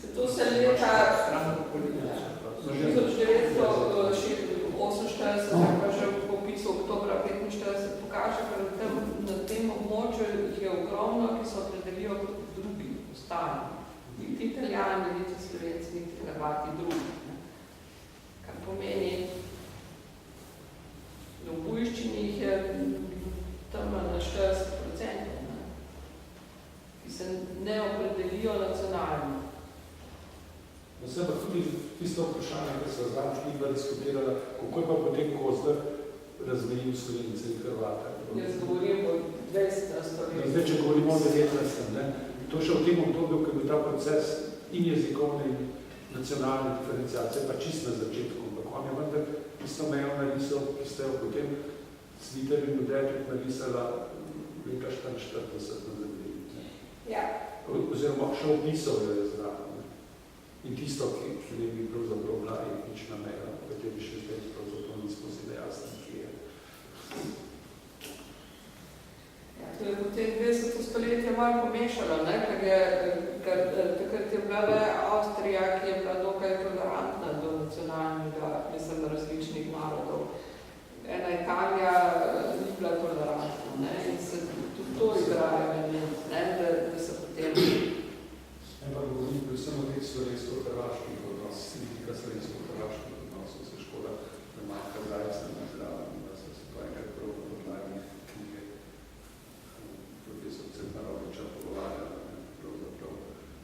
Se to se leta 1948, pa že v popisu oktobra 1945 pokaže, ker na tem območju jih je ogromno, ki se opredelijo kot drugi, ostali. Niti Italijani, niti Slovenci, niti Hrvati drugi. Kar pomeni, da v Bujščini jih je tam na 40%, ki se ne opredelijo nacionalno. Vse pa tudi tisto vprašanje, ki so zadnjič Igla diskutirala, kako je pa potem Kozler razmejil Slovence in Hrvata. Jaz govorim o 20. stoletju. Zdaj, če govorimo o 19. To še v tem obdobju, ko je bil ta proces in jezikovne in nacionalne diferenciacije, pa čist na začetku, ampak on je vendar tisto mejo narisal, ki ste jo potem Sviter in Udej tudi narisala leta 1944 na zemlji. Ja. Oziroma še opisal jo je zdravo. In tisto, ki ne bi pravzaprav bila etnična meja, v kateri še zdaj pravzaprav nismo si nejasni, ki je. Ja, to je potem 20. stoletje malo pomešalo, ne? Ker takrat je bila le Avstrija, ki je bila dokaj tolerantna do nacionalnega, mislim, različnih narodov. Ena Italija ni bila tolerantna, ne? In se tudi to igrajo element, ne? Da se potem... Ampak govorim predvsem o teh slovensko-hrvaških odnosih, sredika slovensko-hrvaških odnosov, se škoda, da Marka Zajca ne zdrava, da se to enkrat prav v podlagi knjige profesor Cetnaroviča pogovarjala, pravzaprav.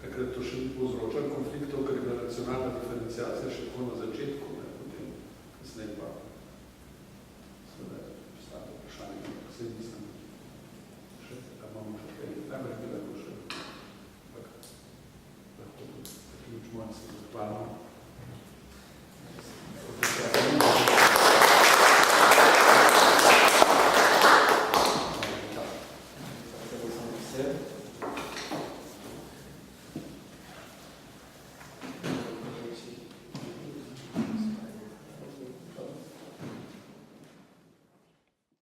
Takrat to še ni povzročal konfliktov, ker je bila nacionalna diferenciacija še tako na začetku, ne, potem kasneje pa seveda postane vprašanje, ampak se nisem še, da imamo še kaj, najbolj bila bo še. Zaključimo se zahvalno.